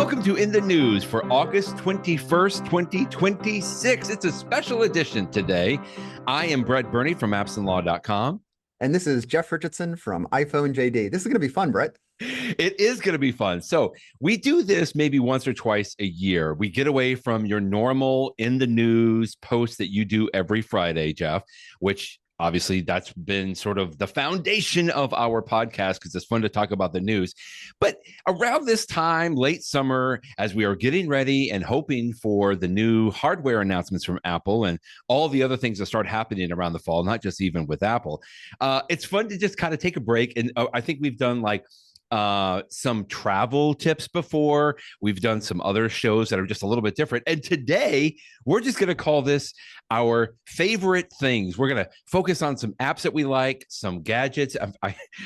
Welcome to In the News for August 21st, 2026. It's a special edition today. I am Brett Burney from appsandlaw.com. And this is Jeff Richardson from iPhone JD. This is going to be fun, Brett. It is going to be fun. So we do this maybe once or twice a year. We get away from your normal In the News post that you do every Friday, Jeff, which obviously that's been sort of the foundation of our podcast because it's fun to talk about the news. But around this time, late summer, as we are getting ready and hoping for the new hardware announcements from Apple and all the other things that start happening around the fall, not just even with Apple, it's fun to just kind of take a break. And I think we've done like some travel tips before. We've done some other shows that are just a little bit different. And today, we're just going to call this our favorite things. We're going to focus on some apps that we like, some gadgets.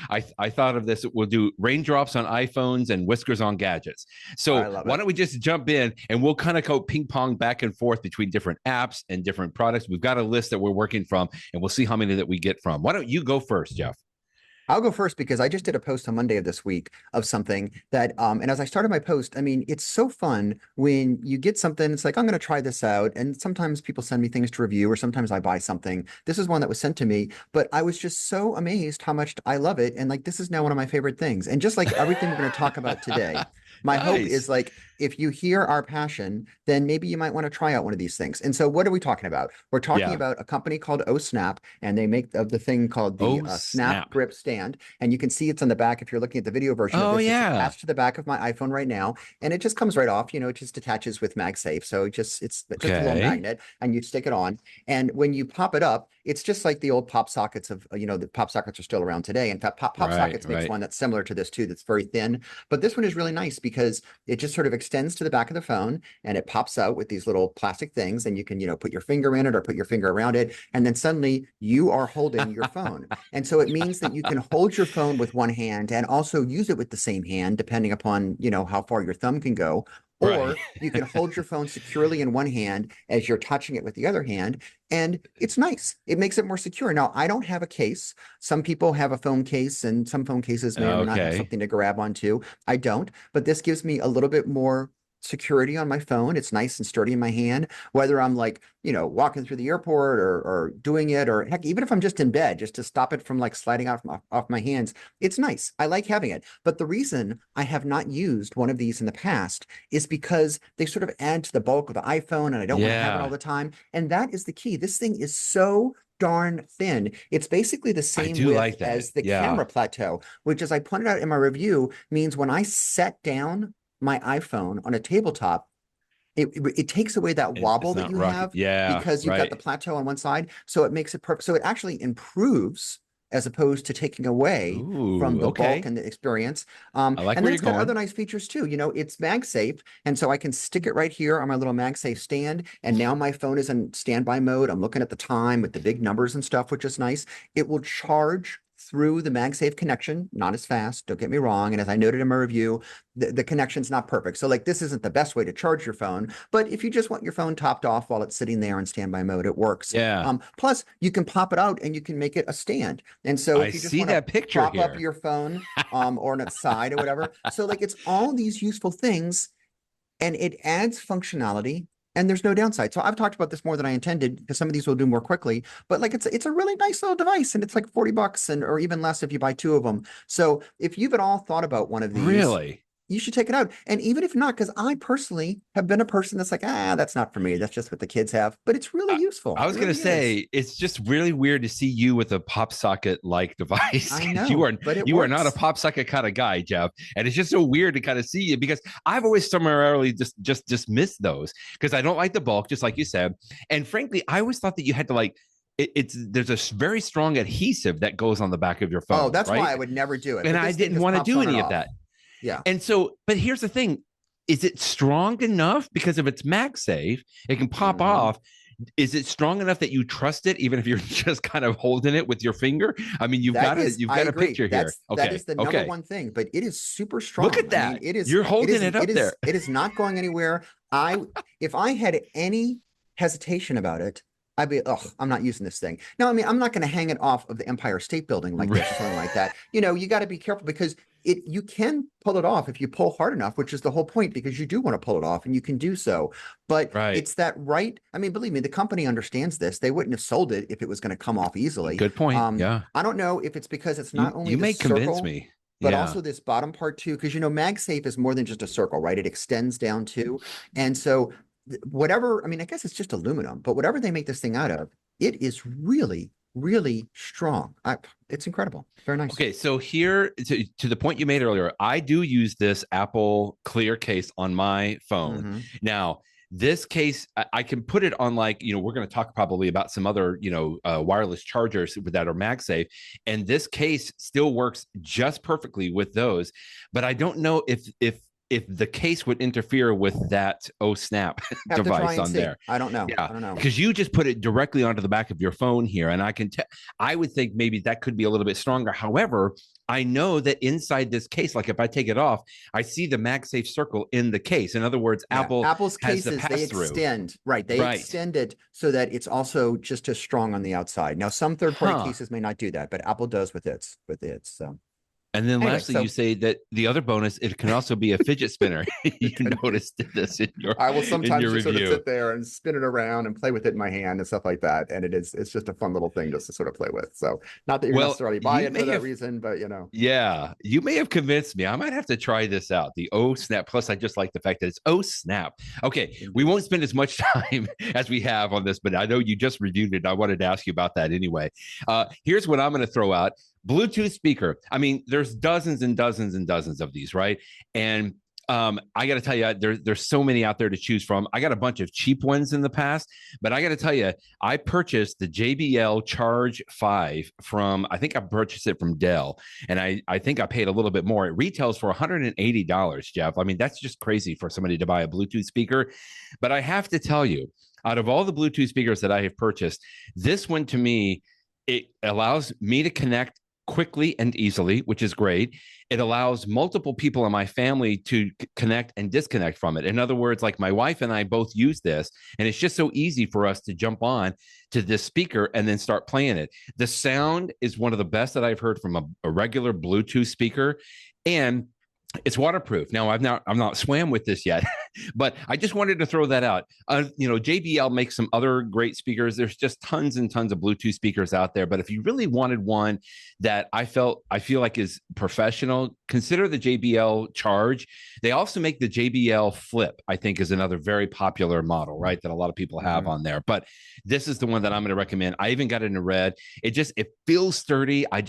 I thought of this. We'll do Raindrops on iPhones and Whiskers on gadgets. So why don't we just jump in and we'll kind of go ping pong back and forth between different apps and different products. We've got a list that we're working from, and we'll see how many that we get from. Why don't you go first, Jeff? I'll go first because I just did a post on Monday of this week of something that, and as I started my post, I mean, it's so fun when you get something, it's like, I'm going to try this out. And sometimes people send me things to review, or sometimes I buy something. This is one that was sent to me, but I was just so amazed how much I love it. And like, this is now one of my favorite things. And just like everything we're going to talk about today, my hope is like, if you hear our passion, then maybe you might want to try out one of these things. And so what are we talking about? We're talking about a company called ohsnap, and they make the thing called the Snap Grip Stand. And you can see it's on the back if you're looking at the video version of this. It's attached to the back of my iPhone right now. And it just comes right off, you know, it just attaches with MagSafe. So it's just a little magnet, and you stick it on. And when you pop it up, it's just like the old pop sockets of, you know, the pop sockets are still around today. In fact, pop sockets makes one that's similar to this too, that's very thin. But this one is really nice because it just sort of extends to the back of the phone, and it pops out with these little plastic things, and you can, you know, put your finger in it or put your finger around it. And then suddenly you are holding your phone. And so it means that you can hold your phone with one hand and also use it with the same hand, depending upon, you know, how far your thumb can go. Or you can hold your phone securely in one hand as you're touching it with the other hand. And it's nice. It makes it more secure. Now, I don't have a case. Some people have a phone case, and some phone cases may or may not have something to grab onto. I don't, but this gives me a little bit more security on my phone. It's nice and sturdy in my hand, whether I'm like, you know, walking through the airport or doing it, or heck, even if I'm just in bed, just to stop it from like sliding off my hands. It's nice. I like having it. But the reason I have not used one of these in the past is because they sort of add to the bulk of the iPhone, and I don't want to have it all the time. And that is the key. This thing is so darn thin. It's basically the same width as the camera plateau, which, as I pointed out in my review, means when I set down my iPhone on a tabletop, it takes away that wobble that you have because you've got the plateau on one side. So it makes it perfect. So it actually improves as opposed to taking away from the bulk and the experience. I like and then it's got other nice features too. You know, it's MagSafe. And so I can stick it right here on my little MagSafe stand. And now my phone is in standby mode. I'm looking at the time with the big numbers and stuff, which is nice. It will charge through the MagSafe connection, not as fast, don't get me wrong. And as I noted in my review, the connection's not perfect. So like, this isn't the best way to charge your phone, but if you just want your phone topped off while it's sitting there in standby mode, it works. Plus you can pop it out and you can make it a stand. And so if you just want to prop up your phone or on its side or whatever. So like, it's all these useful things, and it adds functionality. And there's no downside. So I've talked about this more than I intended, because some of these will do more quickly, but like, it's a really nice little device, and it's like $40 or even less if you buy two of them. So if you've at all thought about one of these, you should take it out. And even if not, because I personally have been a person that's like, that's not for me. That's just what the kids have. But it's really useful. I was going to say, it's just really weird to see you with a pop socket like device. I know, you are not a pop socket kind of guy, Jeff. And it's just so weird to kind of see you, because I've always summarily just dismissed those because I don't like the bulk, just like you said. And frankly, I always thought that you had to like, there's a very strong adhesive that goes on the back of your phone. Oh, that's why I would never do it. And I didn't want to do any of that. Yeah. And so, but here's the thing. Is it strong enough? Because if it's MagSafe, it can pop off. Is it strong enough that you trust it, even if you're just kind of holding it with your finger? I mean, you've got a picture here. That is the number one thing, but it is super strong. Look at that. I mean, it is. You're holding it up there. It is not going anywhere. If I had any hesitation about it, I'd be, I'm not using this thing. No, I mean, I'm not going to hang it off of the Empire State Building like this or something like that. You know, you got to be careful, because you can pull it off if you pull hard enough, which is the whole point, because you do want to pull it off and you can do so. But Right. it's that right. I mean, believe me, the company understands this. They wouldn't have sold it if it was going to come off easily. Good point. Yeah. I don't know if it's because it's not only You the may convince circle, me. but Yeah. also this bottom part too, because MagSafe is more than just a circle, right? It extends down too. And so whatever, I mean, I guess it's just aluminum, but whatever they make this thing out of, it is really, really strong. It's incredible. Very nice. Okay, so here to the point you made earlier, I do use this Apple Clear case on my phone. Now, this case, I can put it on, like, we're going to talk probably about some other, wireless chargers that are MagSafe, and this case still works just perfectly with those. But I don't know if the case would interfere with that ohsnap device on there. I don't know. Yeah, I don't know. because you just put it directly onto the back of your phone here, and I would think maybe that could be a little bit stronger. However, I know that inside this case, like if I take it off, I see the MagSafe circle in the case. In other words, Apple's has cases, they extend, right? They Right. extend it so that it's also just as strong on the outside. Now, some third-party cases may not do that, but Apple does with its. So. And then Anyway, lastly, so- you say that the other bonus, it can also be a fidget spinner. You noticed this in your I will sometimes your just sort of review. sit there and spin it around and play with it in my hand and stuff like that. And it's just a fun little thing just to sort of play with. So not that you're necessarily buy it for that reason, but Yeah, you may have convinced me. I might have to try this out. The ohsnap. Plus, I just like the fact that it's ohsnap. Okay, we won't spend as much time as we have on this, but I know you just reviewed it. I wanted to ask you about that anyway. Here's what I'm going to throw out. Bluetooth speaker. I mean, there's dozens and dozens and dozens of these, right? And I got to tell you, there's so many out there to choose from. I got a bunch of cheap ones in the past, but I got to tell you, I purchased the JBL Charge 5 from, I think I purchased it from Dell, and I think I paid a little bit more. It retails for $180, Jeff. I mean, that's just crazy for somebody to buy a Bluetooth speaker. But I have to tell you, out of all the Bluetooth speakers that I have purchased, this one to me, it allows me to connect quickly and easily, which is great. It allows multiple people in my family to connect and disconnect from it. In other words, like my wife and I both use this, and it's just so easy for us to jump on to this speaker and then start playing it. The sound is one of the best that I've heard from a regular Bluetooth speaker, and it's waterproof. Now, I'm not swam with this yet, but I just wanted to throw that out. JBL makes some other great speakers. There's just tons and tons of Bluetooth speakers out there. But if you really wanted one that I feel like is professional, consider the JBL Charge. They also make the JBL Flip, I think, is another very popular model, right? That a lot of people have on there. But this is the one that I'm going to recommend. I even got it in red. It feels sturdy. I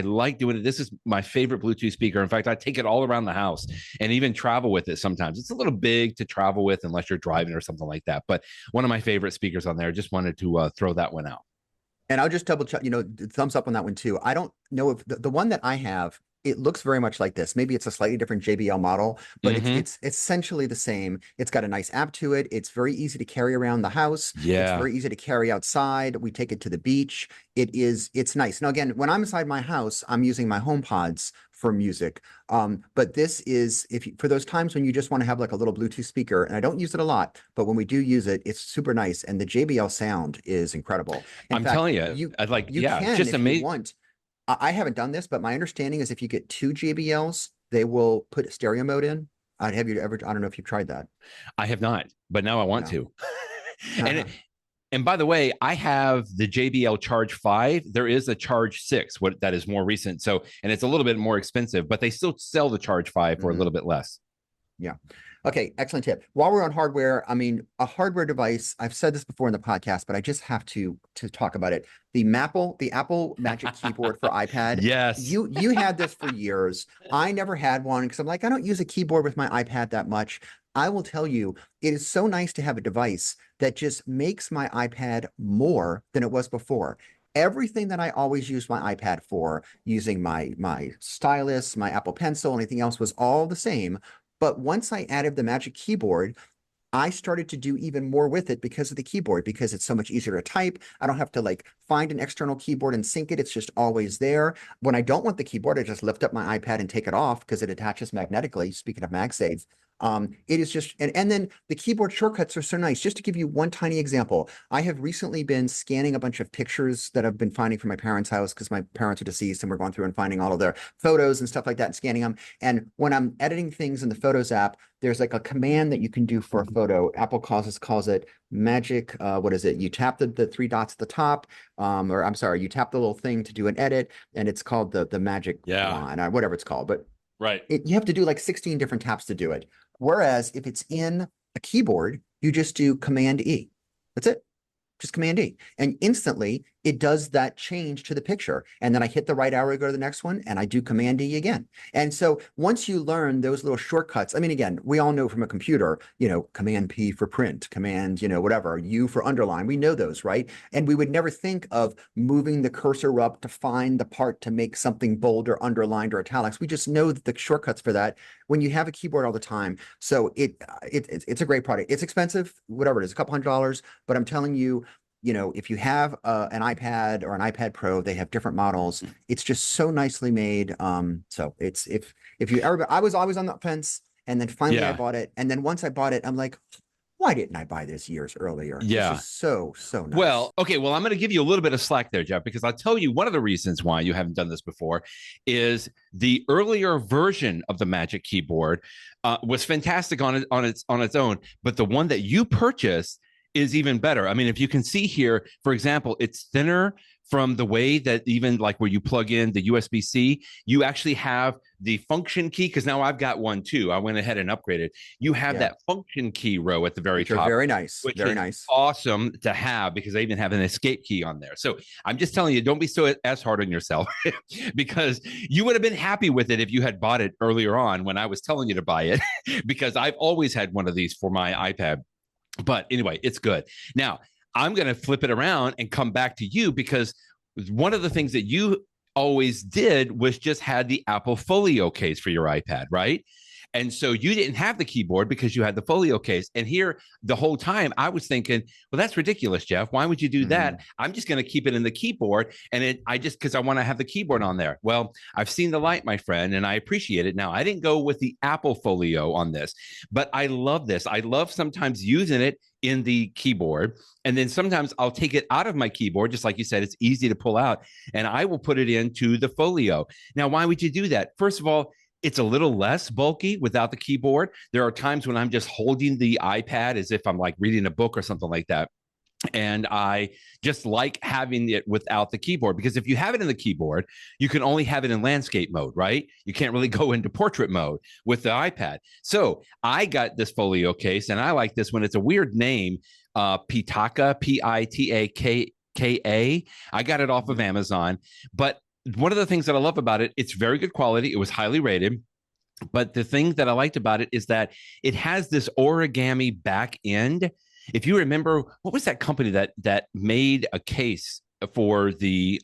like doing it. This is my favorite Bluetooth speaker. In fact, I take it all around the house and even travel with it sometimes. It's a little big to travel with unless you're driving or something like that. But one of my favorite speakers on there. Just wanted to throw that one out. And I'll just double check, thumbs up on that one too. I don't know if the one that I have, it looks very much like this. Maybe it's a slightly different JBL model, but it's essentially the same. It's got a nice app to it. It's very easy to carry around the house. Yeah. It's very easy to carry outside. We take it to the beach. It's nice. Now, again, when I'm inside my house, I'm using my HomePods for music. But this is, for those times when you just want to have like a little Bluetooth speaker, and I don't use it a lot, but when we do use it, it's super nice. And the JBL sound is incredible. I'm telling you, it's just amazing. I haven't done this, but my understanding is if you get two JBLs, they will put stereo mode in. I don't know if you've tried that. I have not, but now I want to. And by the way, I have the JBL Charge 5. There is a Charge 6, that is more recent. So, and it's a little bit more expensive, but they still sell the Charge 5 for a little bit less. Yeah. Okay, excellent tip. While we're on hardware, I mean, a hardware device, I've said this before in the podcast, but I just have to talk about it. The Apple Magic Keyboard for iPad. Yes. You had this for years. I never had one because I'm like, I don't use a keyboard with my iPad that much. I will tell you, it is so nice to have a device that just makes my iPad more than it was before. Everything that I always used my iPad for, using my stylus, my Apple Pencil, anything else was all the same. But once I added the Magic Keyboard, I started to do even more with it because of the keyboard, because it's so much easier to type. I don't have to like find an external keyboard and sync it. It's just always there. When I don't want the keyboard, I just lift up my iPad and take it off because it attaches magnetically. Speaking of MagSafe, it is just, and then the keyboard shortcuts are so nice. Just to give you one tiny example, I have recently been scanning a bunch of pictures that I've been finding from my parents' house because my parents are deceased, and we're going through and finding all of their photos and stuff like that and scanning them. And when I'm editing things in the Photos app, there's like a command that you can do for a photo. Apple calls it magic. What is it? You tap the three dots at the top, or I'm sorry, you tap the little thing to do an edit, and it's called the magic line, or whatever it's called. But you have to do like 16 different taps to do it. Whereas if it's in a keyboard, you just do Command E. That's it. Just Command E. And instantly it does that change to the picture. And then I hit the right arrow to go to the next one, and I do Command E again. And so once you learn those little shortcuts, I mean, again, we all know from a computer, Command P for print, Command, whatever, U for underline. We know those, right? And we would never think of moving the cursor up to find the part to make something bold or underlined or italics. We just know the shortcuts for that when you have a keyboard all the time. So it's a great product. It's expensive, whatever it is, a couple $100, but I'm telling you, if you have an iPad or an iPad Pro, they have different models. It's just so nicely made. So it's if you ever, I was always on the fence, and then finally I bought it. And then once I bought it, I'm like, why didn't I buy this years earlier? Yeah. This is so nice. Well, okay. Well, I'm going to give you a little bit of slack there, Jeff, because I'll tell you one of the reasons why you haven't done this before is the earlier version of the Magic Keyboard was fantastic on its own, but the one that you purchased is even better. I mean, if you can see here, for example, it's thinner from the way that even like where you plug in the USB-C, you actually have the function key, because now I've got one too. I went ahead and upgraded. You have that function key row at the very top. Very nice. Which very is nice. Awesome to have, because I even have an escape key on there. So I'm just telling you, don't be so as hard on yourself because you would have been happy with it if you had bought it earlier on when I was telling you to buy it, because I've always had one of these for my iPad. But anyway, it's good. Now, I'm going to flip it around and come back to you, because one of the things that you always did was just had the Apple Folio case for your iPad, right? And so you didn't have the keyboard because you had the Folio case. And here, the whole time, I was thinking, well, that's ridiculous, Jeff. Why would you do that? I'm just going to keep it in the keyboard. And because I want to have the keyboard on there. Well, I've seen the light, my friend, and I appreciate it. Now, I didn't go with the Apple Folio on this, but I love this. I love sometimes using it in the keyboard. And then sometimes I'll take it out of my keyboard, just like you said, it's easy to pull out, and I will put it into the Folio. Now, why would you do that? First of all, it's a little less bulky without the keyboard. There are times when I'm just holding the iPad as if I'm like reading a book or something like that. And I just like having it without the keyboard, because if you have it in the keyboard, you can only have it in landscape mode, right? You can't really go into portrait mode with the iPad. So I got this Folio case, and I like this one. It's a weird name, Pitaka, Pitaka. I got it off of Amazon, but one of the things that I love about it, it's very good quality. It was highly rated. But the thing that I liked about it is that it has this origami back end. If you remember, what was that company that made a case for the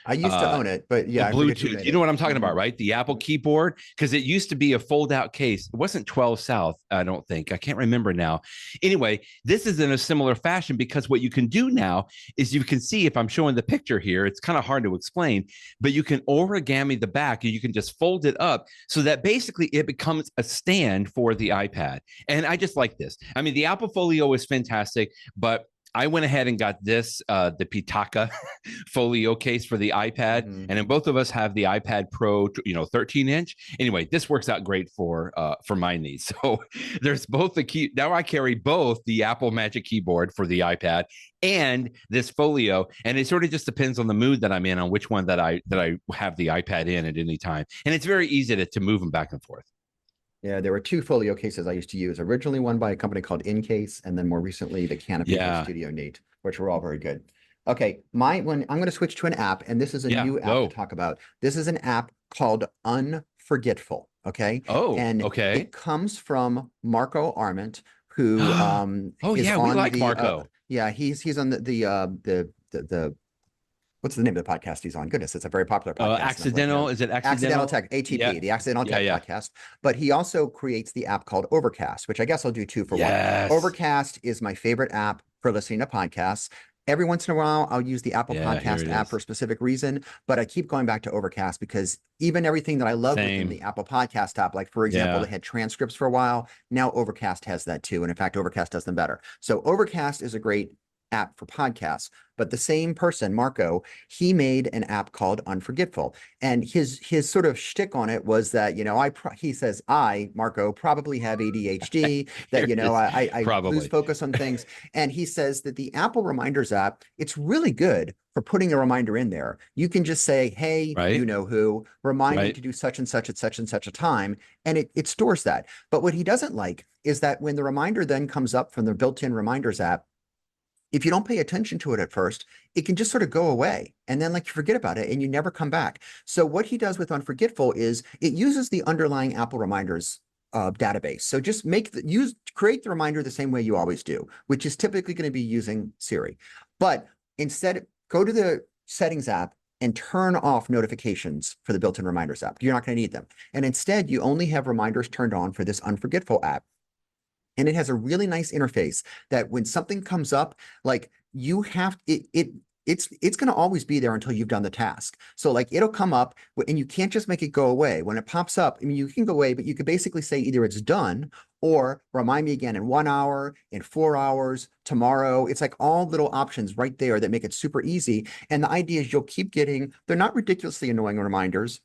I used to own it, but yeah, Bluetooth. You know what I'm talking about, right? The Apple keyboard, because it used to be a fold-out case. It wasn't 12 South, I don't think. I can't remember now. Anyway, this is in a similar fashion, because what you can do now is you can see, if I'm showing the picture here, it's kind of hard to explain, but you can origami the back, and you can just fold it up so that basically it becomes a stand for the iPad. And I just like this. I mean, the Apple Folio is fantastic, but I went ahead and got this, the Pitaka Folio case for the iPad. And then both of us have the iPad Pro, 13-inch. Anyway, this works out great for my needs. So there's both the key. Now I carry both the Apple Magic Keyboard for the iPad and this Folio. And it sort of just depends on the mood that I'm in, on which one that I have the iPad in at any time. And it's very easy to move them back and forth. Yeah, there were two Folio cases I used to use. Originally one by a company called Incase, and then more recently the Canopy by Studio Neat, which were all very good. Okay, I'm going to switch to an app, and this is a new app to talk about. This is an app called Unforgetful. Okay. Oh, and okay. It comes from Marco Arment, who we like Marco. Yeah, he's on the what's the name of the podcast he's on? Goodness, it's a very popular podcast. Is it Accidental? Accidental Tech, ATP, the Accidental Tech podcast. But he also creates the app called Overcast, which I guess I'll do two for one. Overcast is my favorite app for listening to podcasts. Every once in a while, I'll use the Apple Yeah, here Podcast it app is. for a specific reason, but I keep going back to Overcast because even everything that I love within Same. the Apple Podcast app, like for example, Yeah. they had transcripts for a while. Now Overcast has that too. And in fact, Overcast does them better. So Overcast is a great app for podcasts, but the same person, Marco, he made an app called Unforgetful. And his sort of shtick on it was that, he says, Marco, probably have ADHD, Here that, it is. I lose Probably. focus on things. And he says that the Apple Reminders app, it's really good for putting a reminder in there. You can just say, hey, Right. who, remind me Right. to do such and such at such and such a time. And it stores that. But what he doesn't like is that when the reminder then comes up from the built-in Reminders app, if you don't pay attention to it at first, it can just sort of go away. And then like you forget about it and you never come back. So what he does with Unforgetful is it uses the underlying Apple Reminders database. So just create the reminder the same way you always do, which is typically going to be using Siri. But instead, go to the Settings app and turn off notifications for the built-in Reminders app. You're not going to need them. And instead, you only have reminders turned on for this Unforgetful app. And it has a really nice interface that when something comes up, like you have it's going to always be there until you've done the task. So like it'll come up and you can't just make it go away. When it pops up, I mean, you can go away, but you could basically say either it's done or remind me again in 1 hour, in 4 hours, tomorrow. It's like all little options right there that make it super easy. And the idea is you'll keep getting, they're not ridiculously annoying reminders,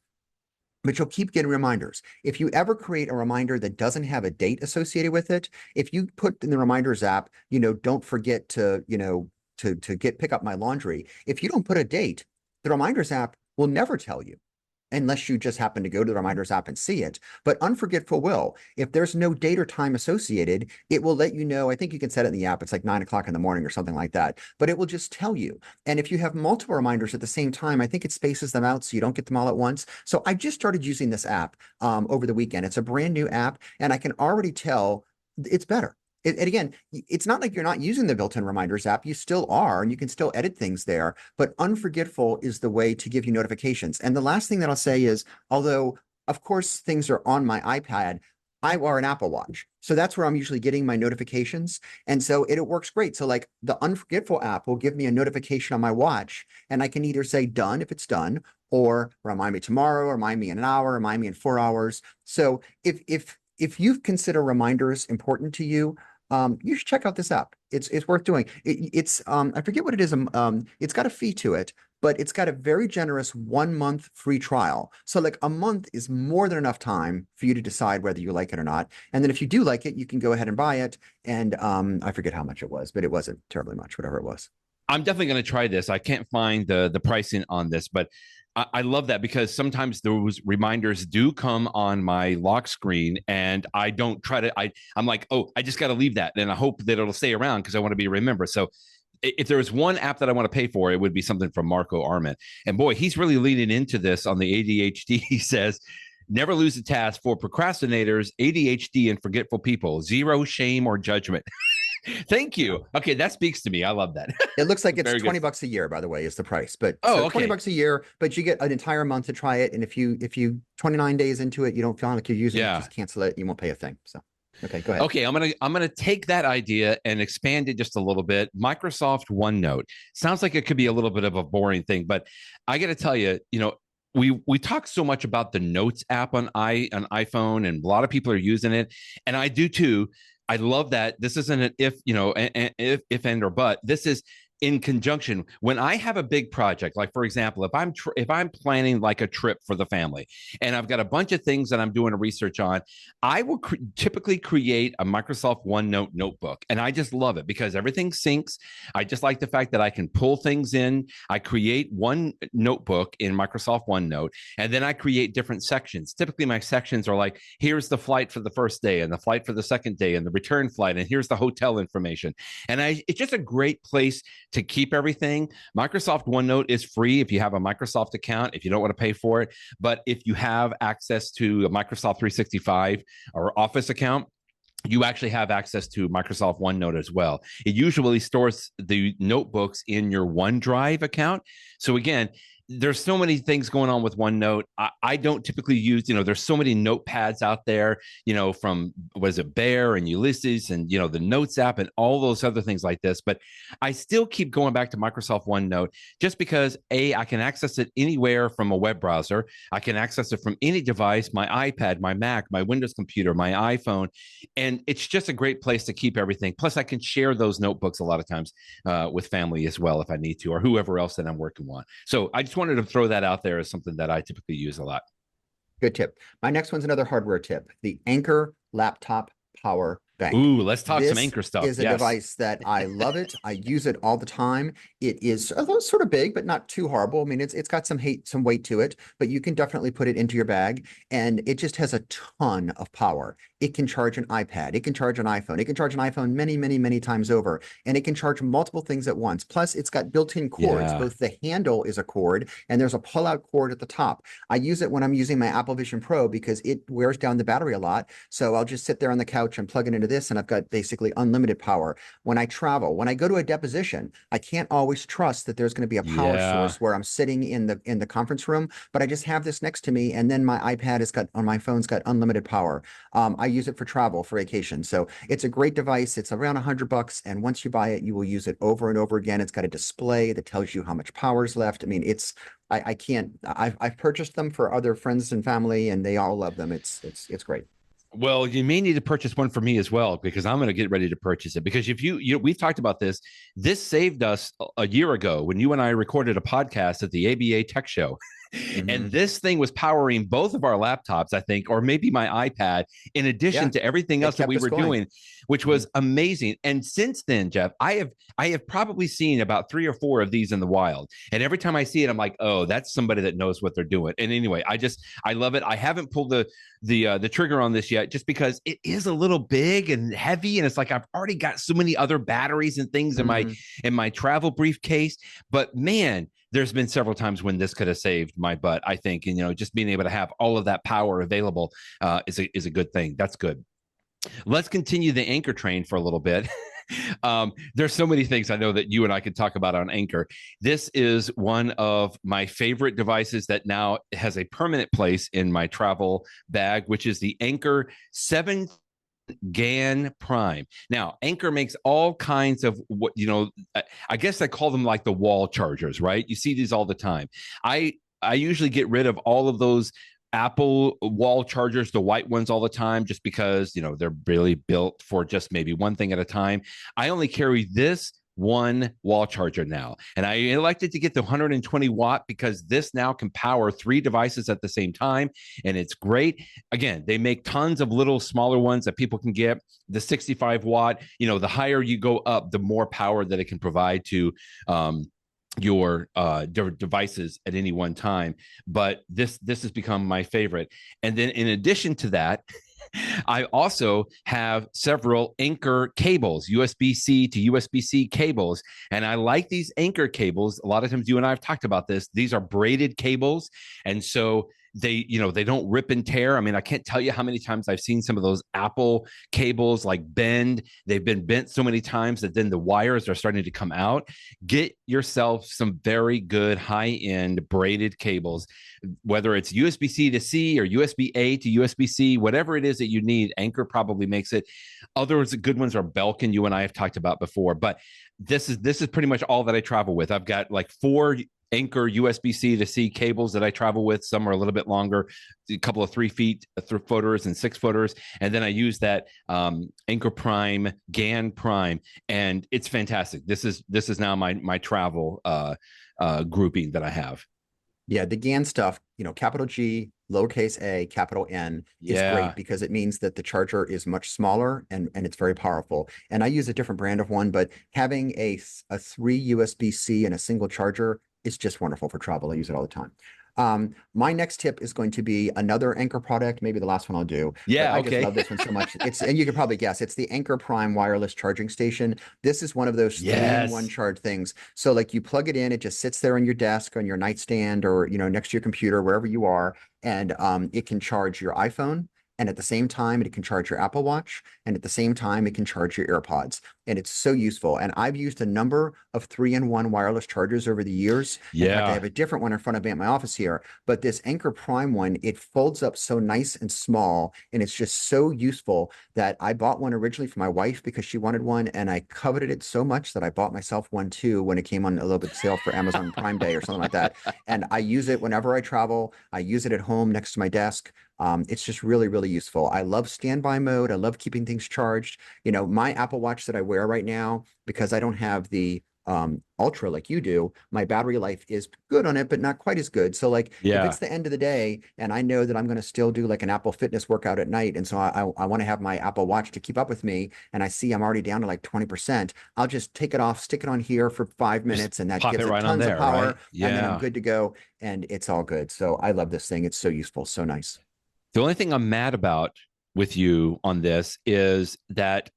but you'll keep getting reminders. If you ever create a reminder that doesn't have a date associated with it, if you put in the Reminders app, don't forget to, pick up my laundry. If you don't put a date, the Reminders app will never tell you unless you just happen to go to the Reminders app and see it. But Unforgetful will. If there's no date or time associated, it will let you know. I think you can set it in the app. It's like 9 o'clock in the morning or something like that. But it will just tell you. And if you have multiple reminders at the same time, I think it spaces them out so you don't get them all at once. So I just started using this app over the weekend. It's a brand new app, and I can already tell it's better. And again, it's not like you're not using the built-in Reminders app. You still are, and you can still edit things there. But Unforgetful is the way to give you notifications. And the last thing that I'll say is, although, of course, things are on my iPad, I wear an Apple Watch. So that's where I'm usually getting my notifications. And so it works great. So like the Unforgetful app will give me a notification on my watch, and I can either say done if it's done, or remind me tomorrow, remind me in an hour, remind me in 4 hours. So if you consider reminders important to you, you should check out this app. It's worth doing. It's I forget what it is. It's got a fee to it, but it's got a very generous 1 month free trial. So like a month is more than enough time for you to decide whether you like it or not. And then if you do like it, you can go ahead and buy it. And I forget how much it was, but it wasn't terribly much, whatever it was. I'm definitely going to try this. I can't find the pricing on this, but I love that because sometimes those reminders do come on my lock screen, and I don't try to. I'm like, oh, I just got to leave that, and I hope that it'll stay around because I want to be remembered. So, if there was one app that I want to pay for, it would be something from Marco Arment. And boy, he's really leaning into this on the ADHD. He says, never lose a task for procrastinators, ADHD, and forgetful people. Zero shame or judgment. Thank you. Okay, that speaks to me. I love that. It looks like it's Very 20 good. bucks a year, by the way, is the price. But Oh, so okay. 20 bucks a year, but you get an entire month to try it. And if you 29 days into it, you don't feel like you're using it, just cancel it. You won't pay a thing. So okay, go ahead. Okay, I'm gonna take that idea and expand it just a little bit. Microsoft OneNote sounds like it could be a little bit of a boring thing, but I got to tell you, we talk so much about the Notes app on iPhone, and a lot of people are using it, and I do too. I love that. This isn't an if and or but. This is in conjunction. When I have a big project, like for example, if I'm planning like a trip for the family, and I've got a bunch of things that I'm doing a research on, I will typically create a Microsoft OneNote notebook, and I just love it because everything syncs. I just like the fact that I can pull things in. I create one notebook in Microsoft OneNote, and then I create different sections. Typically, my sections are like, here's the flight for the first day, and the flight for the second day, and the return flight, and here's the hotel information. And it's just a great place to keep everything. Microsoft OneNote is free if you have a Microsoft account, if you don't want to pay for it. But if you have access to a Microsoft 365 or Office account, you actually have access to Microsoft OneNote as well. It usually stores the notebooks in your OneDrive account. So again, there's so many things going on with OneNote. I don't typically use, there's so many notepads out there, from what is it, Bear and Ulysses and, the Notes app and all those other things like this. But I still keep going back to Microsoft OneNote just because I can access it anywhere from a web browser. I can access it from any device, my iPad, my Mac, my Windows computer, my iPhone. And it's just a great place to keep everything. Plus, I can share those notebooks a lot of times with family as well if I need to, or whoever else that I'm working on. So I just wanted to throw that out there as something that I typically use a lot. Good tip. My next one's another hardware tip, the Anker laptop power bank. Ooh, let's talk some This Anker stuff. is a device that I love it. I use it all the time. It is a little sort of big, but not too horrible. I mean, it's got some weight to it, but you can definitely put it into your bag, and it just has a ton of power. It can charge an iPad. It can charge an iPhone. It can charge an iPhone many, many, many times over, and it can charge multiple things at once. Plus, it's got built-in cords. Yeah. Both the handle is a cord, and there's a pull-out cord at the top. I use it when I'm using my Apple Vision Pro because it wears down the battery a lot. So I'll just sit there on the couch and plug it into this, and I've got basically unlimited power. When I travel, when I go to a deposition, I can't always trust that there's going to be a power source where I'm sitting in the conference room, but I just have this next to me, and then my iPad on my phone's got unlimited power. I use it for travel, for vacation. So it's a great device. It's around $100, and once you buy it, you will use it over and over again. It's got a display that tells you how much power is left. I mean, I've purchased them for other friends and family, and they all love them. It's great. Well, you may need to purchase one for me as well, because I'm going to get ready to purchase it. Because if we've talked about this. This saved us a year ago when you and I recorded a podcast at the ABA Tech Show. Mm-hmm. And this thing was powering both of our laptops, I think, or maybe my iPad, in addition to everything else that we were doing, which was amazing. And since then, Jeff, I have probably seen about 3 or 4 of these in the wild. And every time I see it, I'm like, oh, that's somebody that knows what they're doing. And anyway, I love it. I haven't pulled the trigger on this yet, just because it is a little big and heavy, and it's like I've already got so many other batteries and things in my travel briefcase. But man, there's been several times when this could have saved my butt, I think. And, just being able to have all of that power available is a good thing. That's good. Let's continue the Anker train for a little bit. There's so many things I know that you and I could talk about on Anker. This is one of my favorite devices that now has a permanent place in my travel bag, which is the Anker 7 GaNPrime. Now, Anker makes all kinds of what, I guess I call them like the wall chargers, right? You see these all the time. I usually get rid of all of those Apple wall chargers, the white ones, all the time, just because, they're really built for just maybe one thing at a time. I only carry this one wall charger now, and I elected to get the 120 watt because this now can power 3 devices at the same time, and it's great. Again, they make tons of little smaller ones that people can get. The 65 watt, the higher you go up, the more power that it can provide to your devices at any one time. But this has become my favorite. And then in addition to that, I also have several Anker cables, USB-C to USB-C cables. And I like these Anker cables. A lot of times you and I have talked about this. These are braided cables. And so they don't rip and tear. I mean, I can't tell you how many times I've seen some of those Apple cables like bend. They've been bent so many times that then the wires are starting to come out. Get yourself some very good high-end braided cables, whether it's USB-C to C or USB-A to USB-C, whatever it is that you need. Anker probably makes it. Others good ones are Belkin, you and I have talked about before. But this is pretty much all that I travel with. I've got like 4 Anker USB-C to C cables that I travel with. Some are a little bit longer, a couple of 3 feet, 3 footers and 6 footers. And then I use that GaNPrime, and it's fantastic. This is now my travel grouping that I have. Yeah, the GaN stuff, capital G, lowercase a, capital N is great because it means that the charger is much smaller and it's very powerful. And I use a different brand of one, but having a 3 USB-C and a single charger is just wonderful for travel. I use it all the time. My next tip is going to be another Anker product, maybe the last one I'll do. Yeah, I just love this one so much. And you can probably guess, it's the GaNPrime wireless charging station. This is one of those 3-in-1 charge things. So like you plug it in, it just sits there on your desk, on your nightstand, or next to your computer, wherever you are, and it can charge your iPhone. and at the same time, it can charge your Apple Watch, and at the same time, it can charge your AirPods. And it's so useful. And I've used a number of 3-in-1 wireless chargers over the years. In fact, I have a different one in front of me at my office here. But this Anker Prime one, it folds up so nice and small, and it's just so useful that I bought one originally for my wife because she wanted one, and I coveted it so much that I bought myself one too when it came on a little bit sale for Amazon Prime Day or something like that. And I use it whenever I travel. I use it at home next to my desk. It's just really, really useful. I love standby mode. I love keeping things charged. You know, my Apple Watch that I wear right now, because I don't have the Ultra like you do, my battery life is good on it, but not quite as good. So like if it's the end of the day and I know that I'm going to still do like an Apple Fitness workout at night, and so I want to have my Apple Watch to keep up with me, and I see I'm already down to like 20%, I'll just take it off, stick it on here for 5 minutes, and that gives it tons of power, right? and then I'm good to go, and it's all good. So I love this thing. It's so useful, so nice. The only thing I'm mad about with you on this is that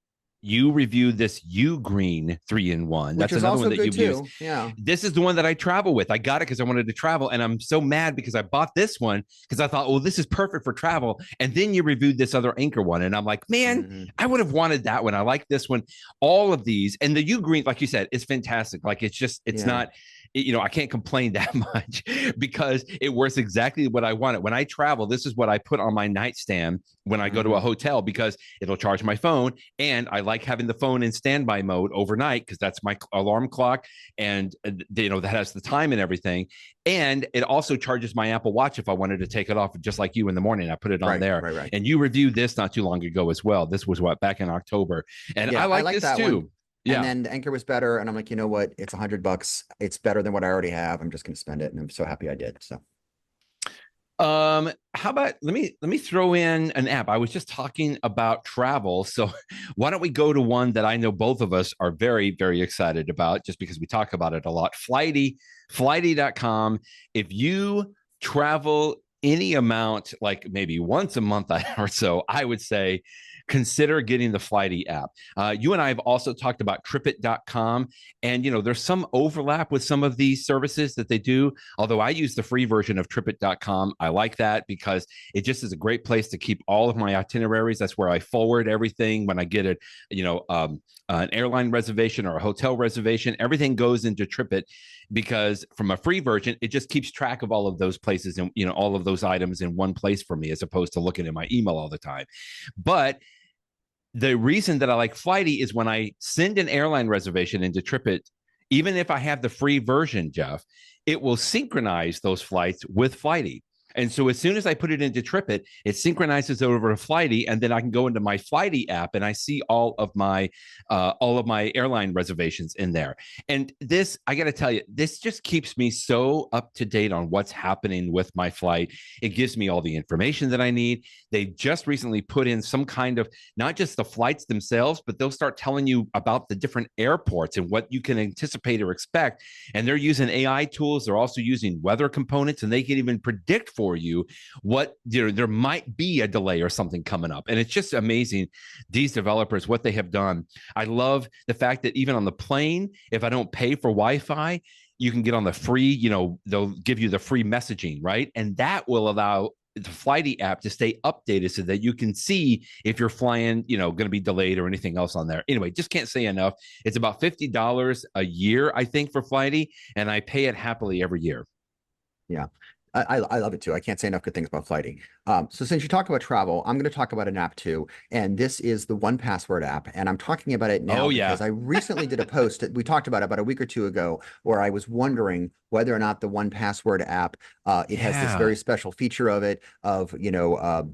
you reviewed this Ugreen 3-in-1. That's another one that you've used. Yeah. This is the one that I travel with. I got it because I wanted to travel. And I'm so mad because I bought this one because I thought, well, this is perfect for travel. And then you reviewed this other Anker one. And I'm like, man, I would have wanted that one. I like this one. All of these. And the Ugreen, like you said, is fantastic. Like it's just, it's not, you know, I can't complain that much because it works exactly what I wanted. When I travel, this is what I put on my nightstand when I go to a hotel because it'll charge my phone. And I like having the phone in standby mode overnight because that's my alarm clock. And, you know, that has the time and everything. And it also charges my Apple Watch if I wanted to take it off, just like you in the morning. I put it on there. Right. And you reviewed this not too long ago as well. This was back in October. And I like this too. One. Yeah. And then the Anker was better. And I'm like, you know what? It's $100. It's better than what I already have. I'm just going to spend it. And I'm so happy I did. So. How about let me throw in an app. I was just talking about travel. So why don't we go to one that I know both of us are very, very excited about just because we talk about it a lot. Flighty.com. If you travel any amount, like maybe once a month or so, I would say consider getting the Flighty app. You and I have also talked about Tripit.com, and you know there's some overlap with some of these services that they do. Although I use the free version of Tripit.com, I like that because it just is a great place to keep all of my itineraries. That's where I forward everything when I get it. You know, an airline reservation or a hotel reservation, everything goes into Tripit because from a free version, it just keeps track of all of those places and you know all of those items in one place for me, as opposed to looking at my email all the time. But the reason that I like Flighty is when I send an airline reservation into Tripit, even if I have the free version, Jeff, it will synchronize those flights with Flighty. And so as soon as I put it into Tripit, it synchronizes over to Flighty, and then I can go into my Flighty app and I see all of my airline reservations in there. And this, I got to tell you, this just keeps me so up to date on what's happening with my flight. It gives me all the information that I need. They just recently put in some kind of, not just the flights themselves, but they'll start telling you about the different airports and what you can anticipate or expect. And they're using AI tools. They're also using weather components, and they can even predict for you what there might be a delay or something coming up. And it's just amazing, these developers, what they have done. I love the fact that even on the plane, if I don't pay for Wi-Fi, you can get on the free, you know, they'll give you the free messaging, right? And that will allow the Flighty app to stay updated so that you can see if you're flying, you know, going to be delayed or anything else on there. Anyway, just can't say enough. It's about $50 a year, I think, for Flighty, and I pay it happily every year. Yeah. I love it too. I can't say enough good things about Flighty. So since you talk about travel, I'm going to talk about an app too. And this is the 1Password app. And I'm talking about it now because I recently did a post that we talked about a week or two ago, where I was wondering whether or not the 1Password app, it has this very special feature of it, of, you know,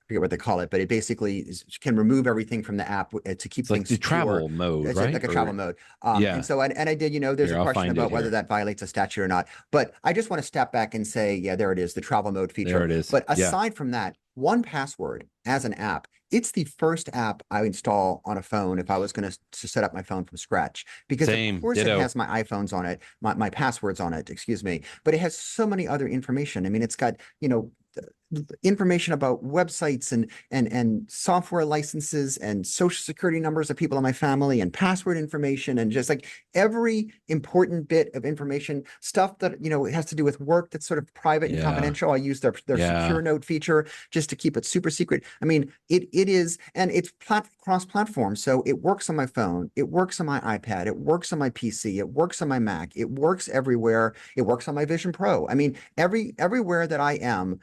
forget what they call it, but it basically can remove everything from the app to keep things like the travel mode, it's right? like a travel mode. And so, and I did, you know, there's a question about whether that violates a statute or not, but I just want to step back and say, yeah, there it is, the travel mode feature. There it is. But aside from that, 1Password as an app, it's the first app I install on a phone if I was going to set up my phone from scratch, because of course it has my iPhones on it, my passwords on it, excuse me, but it has so many other information. I mean, it's got, you know, information about websites and software licenses and social security numbers of people in my family and password information and just like every important bit of information, stuff that, it has to do with work that's sort of private and confidential. I use their secure note feature just to keep it super secret. I mean, it is, and it's cross-platform. So it works on my phone. It works on my iPad. It works on my PC. It works on my Mac. It works everywhere. It works on my Vision Pro. I mean, everywhere that I am,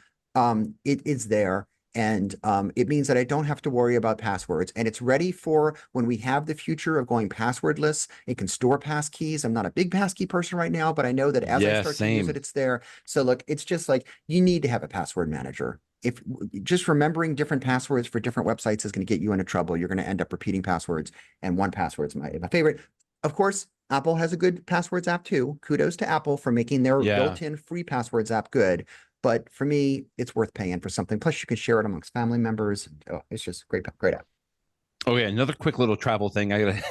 it is there. And it means that I don't have to worry about passwords. And it's ready for when we have the future of going passwordless. It can store passkeys. I'm not a big passkey person right now, but I know that as I start to use it, it's there. So look, it's just like you need to have a password manager. If just remembering different passwords for different websites is going to get you into trouble, you're going to end up repeating passwords. And 1Password's my favorite. Of course, Apple has a good passwords app too. Kudos to Apple for making their built-in free passwords app good. But for me, it's worth paying for something. Plus, you can share it amongst family members. Oh, it's just great app. Oh yeah, another quick little travel thing. I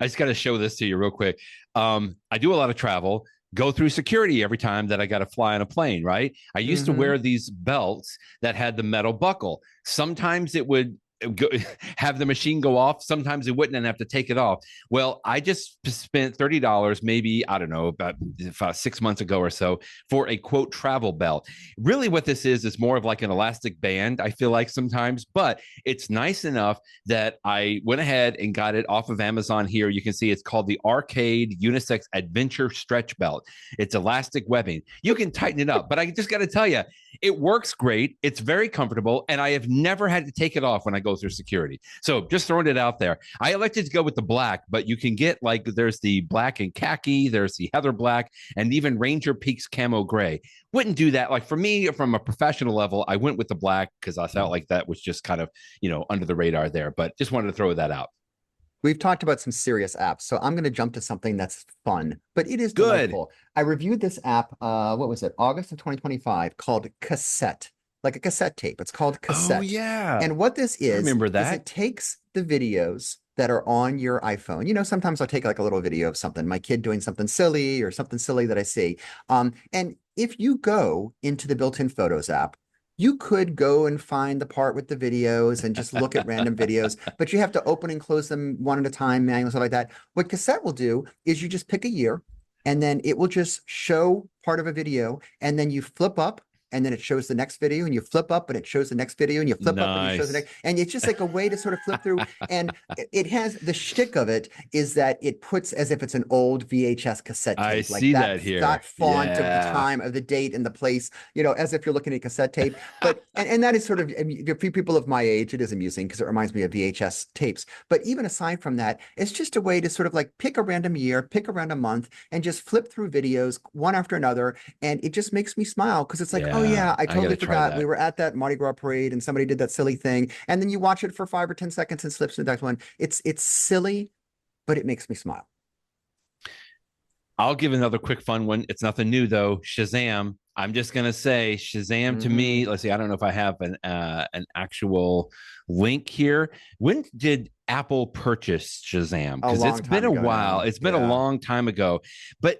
just gotta show this to you real quick. I do a lot of travel. Go through security every time that I got to fly on a plane, right? I used to wear these belts that had the metal buckle. Sometimes it would have the machine go off. Sometimes it wouldn't and have to take it off. Well, I just spent $30, maybe, I don't know, about 6 months ago or so for a quote travel belt. Really what this is more of like an elastic band, I feel like sometimes, but it's nice enough that I went ahead and got it off of Amazon here. You can see it's called the Arcade Unisex Adventure Stretch Belt. It's elastic webbing. You can tighten it up, but I just got to tell you, it works great. It's very comfortable, and I have never had to take it off when I go through security. So just throwing it out there. I elected to go with the black, but you can get like there's the black and khaki, there's the heather black, and even Ranger Peaks camo gray. Wouldn't do that. Like for me, from a professional level, I went with the black because I felt like that was just kind of, under the radar there, but just wanted to throw that out. We've talked about some serious apps, so I'm going to jump to something that's fun, but it is good. Delightful. I reviewed this app, what was it, August of 2025, called Cassette, like a cassette tape. It's called Cassette. Oh, yeah. And what this is, remember that. Is it takes the videos that are on your iPhone. Sometimes I'll take like a little video of something, my kid doing something silly or something silly that I see. And if you go into the built-in Photos app, you could go and find the part with the videos and just look at random videos, but you have to open and close them one at a time, manual, stuff like that. What Cassette will do is you just pick a year and then it will just show part of a video and then you flip up and then it shows the next video and you flip up and it shows the next video and you flip up and it shows the next. And it's just like a way to sort of flip through. And it has the shtick of it is that it puts as if it's an old VHS cassette tape. I see that here. That font of the time of the date and the place, as if you're looking at cassette tape. But and that is sort of, for people of my age, it is amusing because it reminds me of VHS tapes. But even aside from that, it's just a way to sort of like pick a random year, pick a random month, and just flip through videos one after another. And it just makes me smile because it's like, oh yeah, I totally forgot. We were at that Mardi Gras parade and somebody did that silly thing. And then you watch it for 5 or 10 seconds and slips to the next one. It's silly, but it makes me smile. I'll give another quick fun one. It's nothing new though. Shazam. I'm just gonna say Shazam to me. Let's see. I don't know if I have an actual link here. When did Apple purchase Shazam? Because it's been a while. It's been a long time ago. But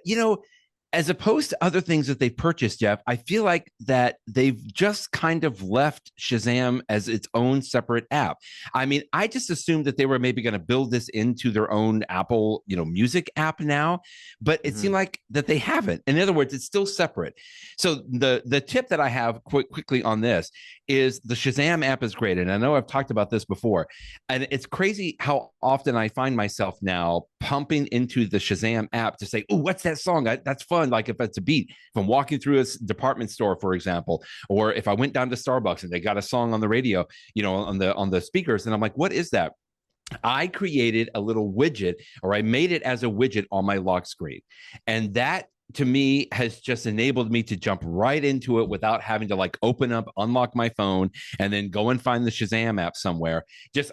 as opposed to other things that they've purchased, Jeff, I feel like that they've just kind of left Shazam as its own separate app. I mean, I just assumed that they were maybe going to build this into their own Apple, music app now, but it seemed like that they haven't. In other words, it's still separate. So the tip that I have quickly on this is the Shazam app is great. And I know I've talked about this before, and it's crazy how often I find myself now pumping into the Shazam app to say, oh, what's that song? That's fun. Like if it's a beat, if I'm walking through a department store, for example, or if I went down to Starbucks and they got a song on the radio, on the speakers, and I'm like, what is that? I created a little widget, or I made it as a widget on my lock screen. And that to me has just enabled me to jump right into it without having to like open up, unlock my phone, and then go and find the Shazam app somewhere.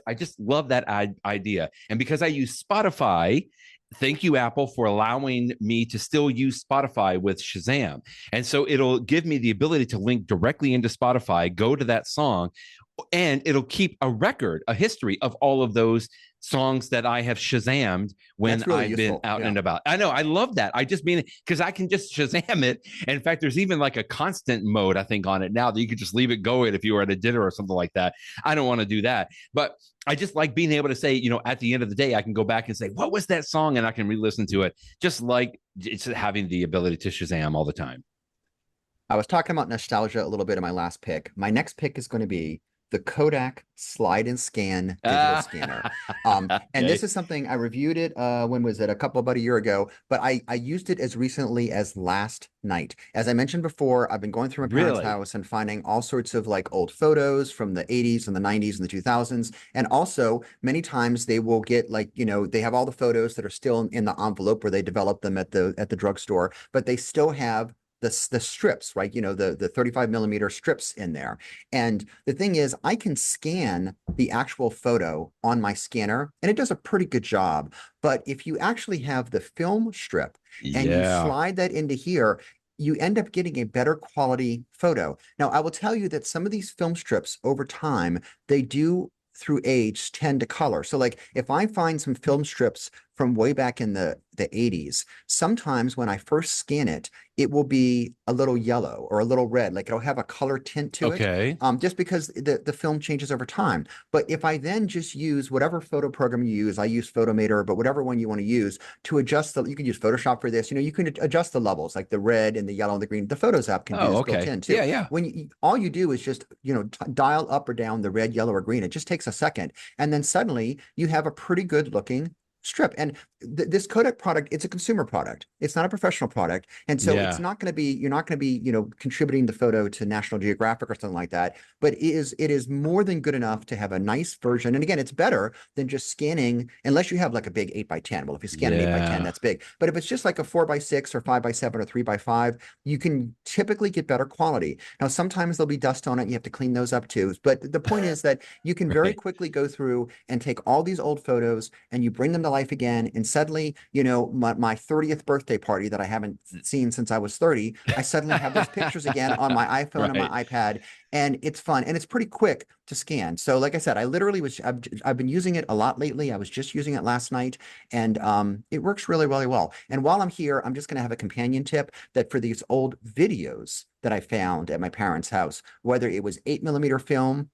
I just love that idea. And because I use Spotify, thank you, Apple, for allowing me to still use Spotify with Shazam. And so it'll give me the ability to link directly into Spotify, go to that song, and it'll keep a record, a history of all of those songs that I have Shazammed when That's really I've useful. been out Yeah. and about. I know, I love that. I just mean because I can just Shazam it. And in fact, there's even like a constant mode, I think, on it now that you could just leave it going if you were at a dinner or something like that. I don't want to do that. But I just like being able to say, you know, at the end of the day, I can go back and say, what was that song? And I can re-listen to it, just like it's having the ability to Shazam all the time. I was talking about nostalgia a little bit in my last pick. My next pick is going to be the Kodak Slide and Scan digital scanner. And this is something I reviewed it, when was it? About a year ago, but I used it as recently as last night. As I mentioned before, I've been going through my parents' house and finding all sorts of like old photos from the 80s and the 90s and the 2000s. And also many times they will get like, you know, they have all the photos that are still in the envelope where they developed them at the drugstore, but they still have the strips, right? You know, the 35 millimeter strips in there. And the thing is, I can scan the actual photo on my scanner and it does a pretty good job. But if you actually have the film strip and you slide that into here, you end up getting a better quality photo. Now, I will tell you that some of these film strips over time, they do through age tend to color. So like if I find some film strips from way back in the 80s, sometimes when I first scan it, it will be a little yellow or a little red, like it'll have a color tint to it, just because the film changes over time. But if I then just use whatever photo program you use, I use Photomator, but whatever one you want to use to adjust you can use Photoshop for this, you know, you can adjust the levels like the red and the yellow and the green. The Photos app can do this built in too. When all you do is just, you know, dial up or down the red, yellow, or green. It just takes a second. And then suddenly you have a pretty good looking strip. And this Kodak product, it's a consumer product. It's not a professional product. And so it's not going to be, you're not going to be, you know, contributing the photo to National Geographic or something like that. But it is more than good enough to have a nice version. And again, it's better than just scanning, unless you have like a big 8x10. Well, if you scan an 8x10, that's big. But if it's just like a 4x6 or 5x7 or 3x5, you can typically get better quality. Now, sometimes there'll be dust on it. You have to clean those up too. But the point is that you can very quickly go through and take all these old photos and you bring them to life again. And suddenly, you know, my 30th birthday party that I haven't seen since I was 30, I suddenly have those pictures again on my iPhone and my iPad, and it's fun and it's pretty quick to scan. So like I said, I've been using it a lot lately. I was just using it last night, and it works really, really well. And while I'm here, I'm just going to have a companion tip that for these old videos that I found at my parents' house, whether it was 8mm film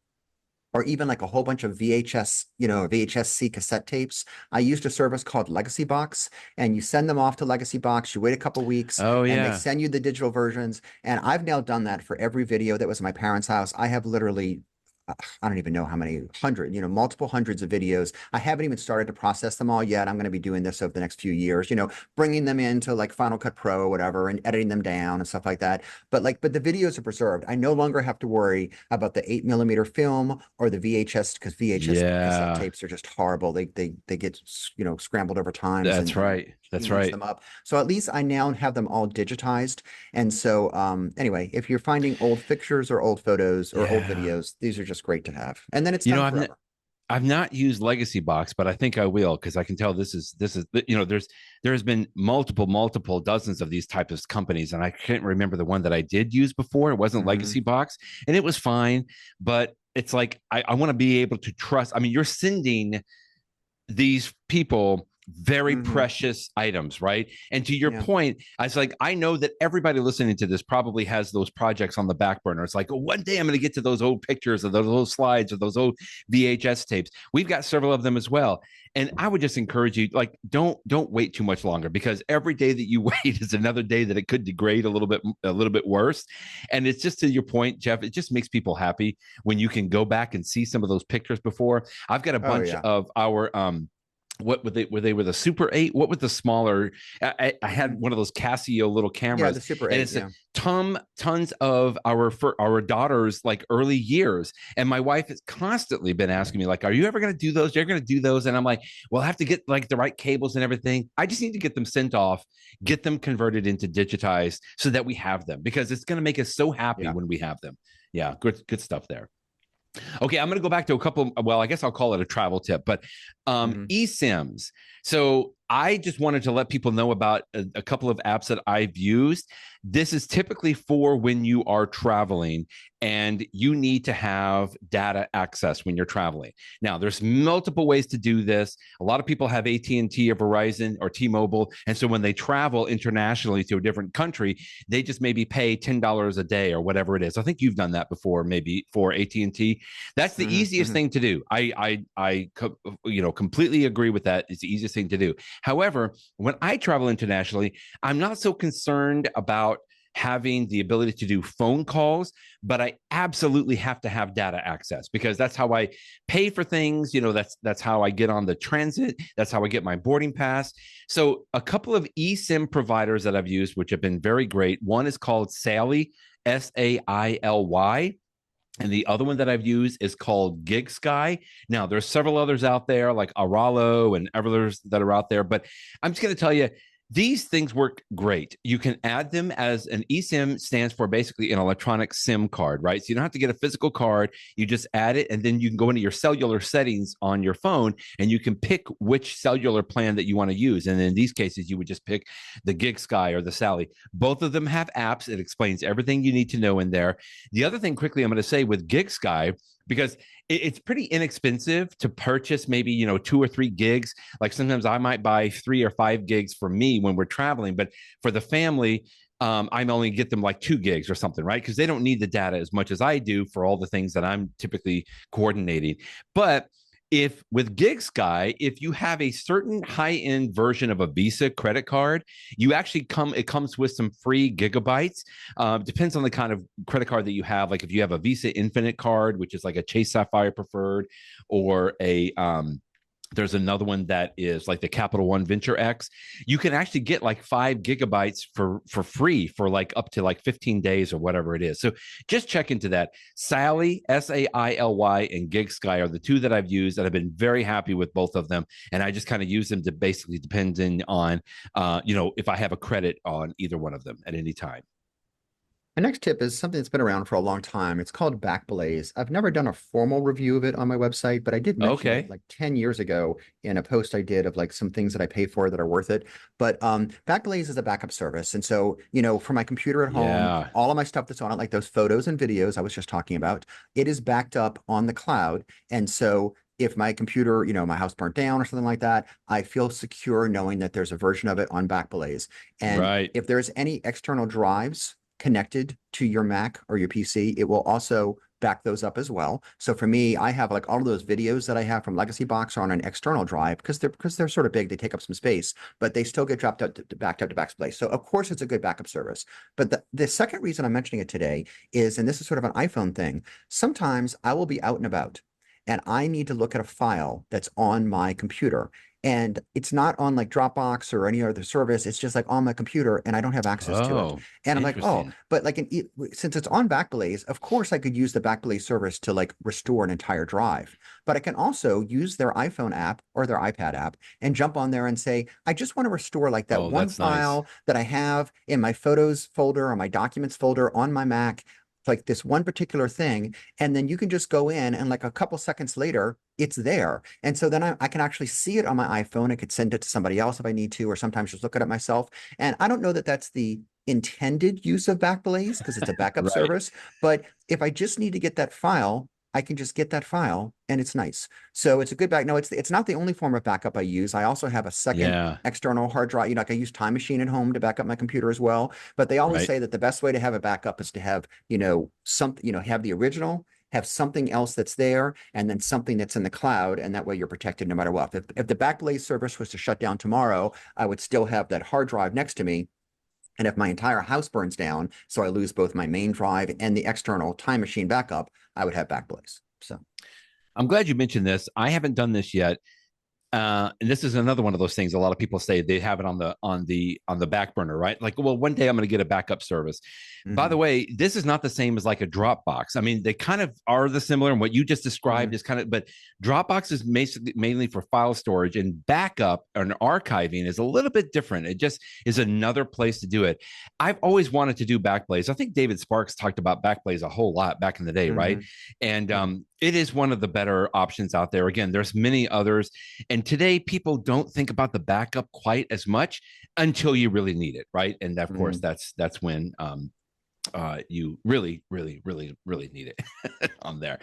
or even like a whole bunch of VHS, you know, VHS-C cassette tapes. I used a service called Legacy Box, and you send them off to Legacy Box. You wait a couple weeks, and they send you the digital versions. And I've now done that for every video that was in my parents' house. I have literally, I don't even know how many multiple hundreds of videos. I haven't even started to process them all yet. I'm going to be doing this over the next few years, you know, bringing them into like Final Cut Pro or whatever and editing them down and stuff like that. But the videos are preserved. I no longer have to worry about the 8mm film or the VHS, because VHS cassette tapes are just horrible. They get, you know, scrambled over time. That's right. That's right. Them up. So at least I now have them all digitized. And so anyway, if you're finding old pictures or old photos or old videos, these are just great to have. And then it's done forever. I've not used Legacy Box, but I think I will, because I can tell this is you know, there's been multiple dozens of these types of companies, and I can't remember the one that I did use before. It wasn't Legacy Box, and it was fine, but it's like I want to be able to trust. I mean, you're sending these people very precious items, right? And to your point, I was like, I know that everybody listening to this probably has those projects on the back burner. It's like, oh, one day I'm going to get to those old pictures or those old slides or those old VHS tapes. We've got several of them as well. And I would just encourage you, like, don't wait too much longer, because every day that you wait is another day that it could degrade a little bit worse. And it's just, to your point, Jeff, it just makes people happy when you can go back and see some of those pictures before. I've got a bunch of our what were they were the Super 8? What was the smaller? I had one of those Casio little cameras. Yeah, the Super 8. And it's tons of our daughter's like early years. And my wife has constantly been asking me, like, are you ever going to do those? You're going to do those? And I'm like, well, I have to get like the right cables and everything. I just need to get them sent off, get them converted into digitized so that we have them, because it's going to make us so happy when we have them. Yeah, good stuff there. Okay, I'm going to go back to a couple. Well, I guess I'll call it a travel tip, but eSIMs. So I just wanted to let people know about a couple of apps that I've used. This is typically for when you are traveling and you need to have data access when you're traveling. Now, there's multiple ways to do this. A lot of people have AT&T or Verizon or T-Mobile, and so when they travel internationally to a different country, they just maybe pay $10 a day or whatever it is. I think you've done that before, maybe for AT&T. That's the easiest thing to do. I completely agree with that. It's the easiest thing to do. However, when I travel internationally, I'm not so concerned about having the ability to do phone calls, but I absolutely have to have data access because that's how I pay for things. That's how I get on the transit. That's how I get my boarding pass. So a couple of eSIM providers that I've used, which have been very great. One is called Saily, Saily. And the other one that I've used is called GigSky. Now, there's several others out there like Aralo and others that are out there, but I'm just going to tell you, these things work great. You can add them as an eSIM stands for basically an electronic SIM card, right? So you don't have to get a physical card. You just add it, and then you can go into your cellular settings on your phone, and you can pick which cellular plan that you want to use. And in these cases, you would just pick the GigSky or the Saily. Both of them have apps. It explains everything you need to know in there. The other thing quickly I'm going to say with GigSky, because it's pretty inexpensive to purchase maybe 2 or 3 gigs. Like sometimes I might buy 3 or 5 gigs for me when we're traveling, but for the family, I only get them like 2 gigs or something, right? Because they don't need the data as much as I do for all the things that I'm typically coordinating. But if with GigSky, if you have a certain high-end version of a Visa credit card, it comes with some free gigabytes. Depends on the kind of credit card that you have. Like if you have a Visa Infinite card, which is like a Chase Sapphire Preferred, or there's another one that is like the Capital One Venture X. You can actually get like 5 gigabytes for free for like up to like 15 days or whatever it is. So just check into that. Saily, Saily, and GigSky are the 2 that I've used, and I've been very happy with both of them. And I just kind of use them to basically depending on, if I have a credit on either one of them at any time. My next tip is something that's been around for a long time. It's called Backblaze. I've never done a formal review of it on my website, but I did mention it like 10 years ago in a post I did of like some things that I pay for that are worth it. But Backblaze is a backup service. And so, for my computer at home, all of my stuff that's on it, like those photos and videos I was just talking about, it is backed up on the cloud. And so if my computer, my house burnt down or something like that, I feel secure knowing that there's a version of it on Backblaze. And if there's any external drives connected to your Mac or your PC, it will also back those up as well. So for me, I have like all of those videos that I have from Legacy Box are on an external drive because they're sort of big, they take up some space, but they still get backed up to Backblaze. So of course it's a good backup service. But the second reason I'm mentioning it today is, and this is sort of an iPhone thing, sometimes I will be out and about and I need to look at a file that's on my computer. And it's not on like Dropbox or any other service. It's just like on my computer and I don't have access to it. And I'm like, but like since it's on Backblaze, of course I could use the Backblaze service to like restore an entire drive. But I can also use their iPhone app or their iPad app and jump on there and say, I just want to restore like that one file that I have in my photos folder or my documents folder on my Mac, like this one particular thing. And then you can just go in and like a couple seconds later, it's there. And so then I can actually see it on my iPhone. I could send it to somebody else if I need to, or sometimes just look at it myself. And I don't know that that's the intended use of Backblaze because it's a backup service. But if I just need to get that file, I can just get that file and it's nice. So it's a good back. No, it's not the only form of backup I use. I also have a second external hard drive. Like I use Time Machine at home to back up my computer as well. But they always say that the best way to have a backup is to have, something, have the original, have something else that's there, and then something that's in the cloud. And that way you're protected no matter what. If the Backblaze service was to shut down tomorrow, I would still have that hard drive next to me. And if my entire house burns down, so I lose both my main drive and the external Time Machine backup, I would have Backblaze. So I'm glad you mentioned this. I haven't done this yet. And this is another one of those things a lot of people say they have it on the back burner, right? Like, well, one day I'm going to get a backup service. By the way, this is not the same as like a Dropbox. I mean, they kind of are the similar, and what you just described is kind of, but Dropbox is mainly for file storage, and backup and archiving is a little bit different. It just is another place to do it. I've always wanted to do Backblaze. I think David Sparks talked about Backblaze a whole lot back in the day, right? And It is one of the better options out there. Again, there's many others. And today people don't think about the backup quite as much until you really need it, right? And of course, that's when you really, really, really, really need it on there.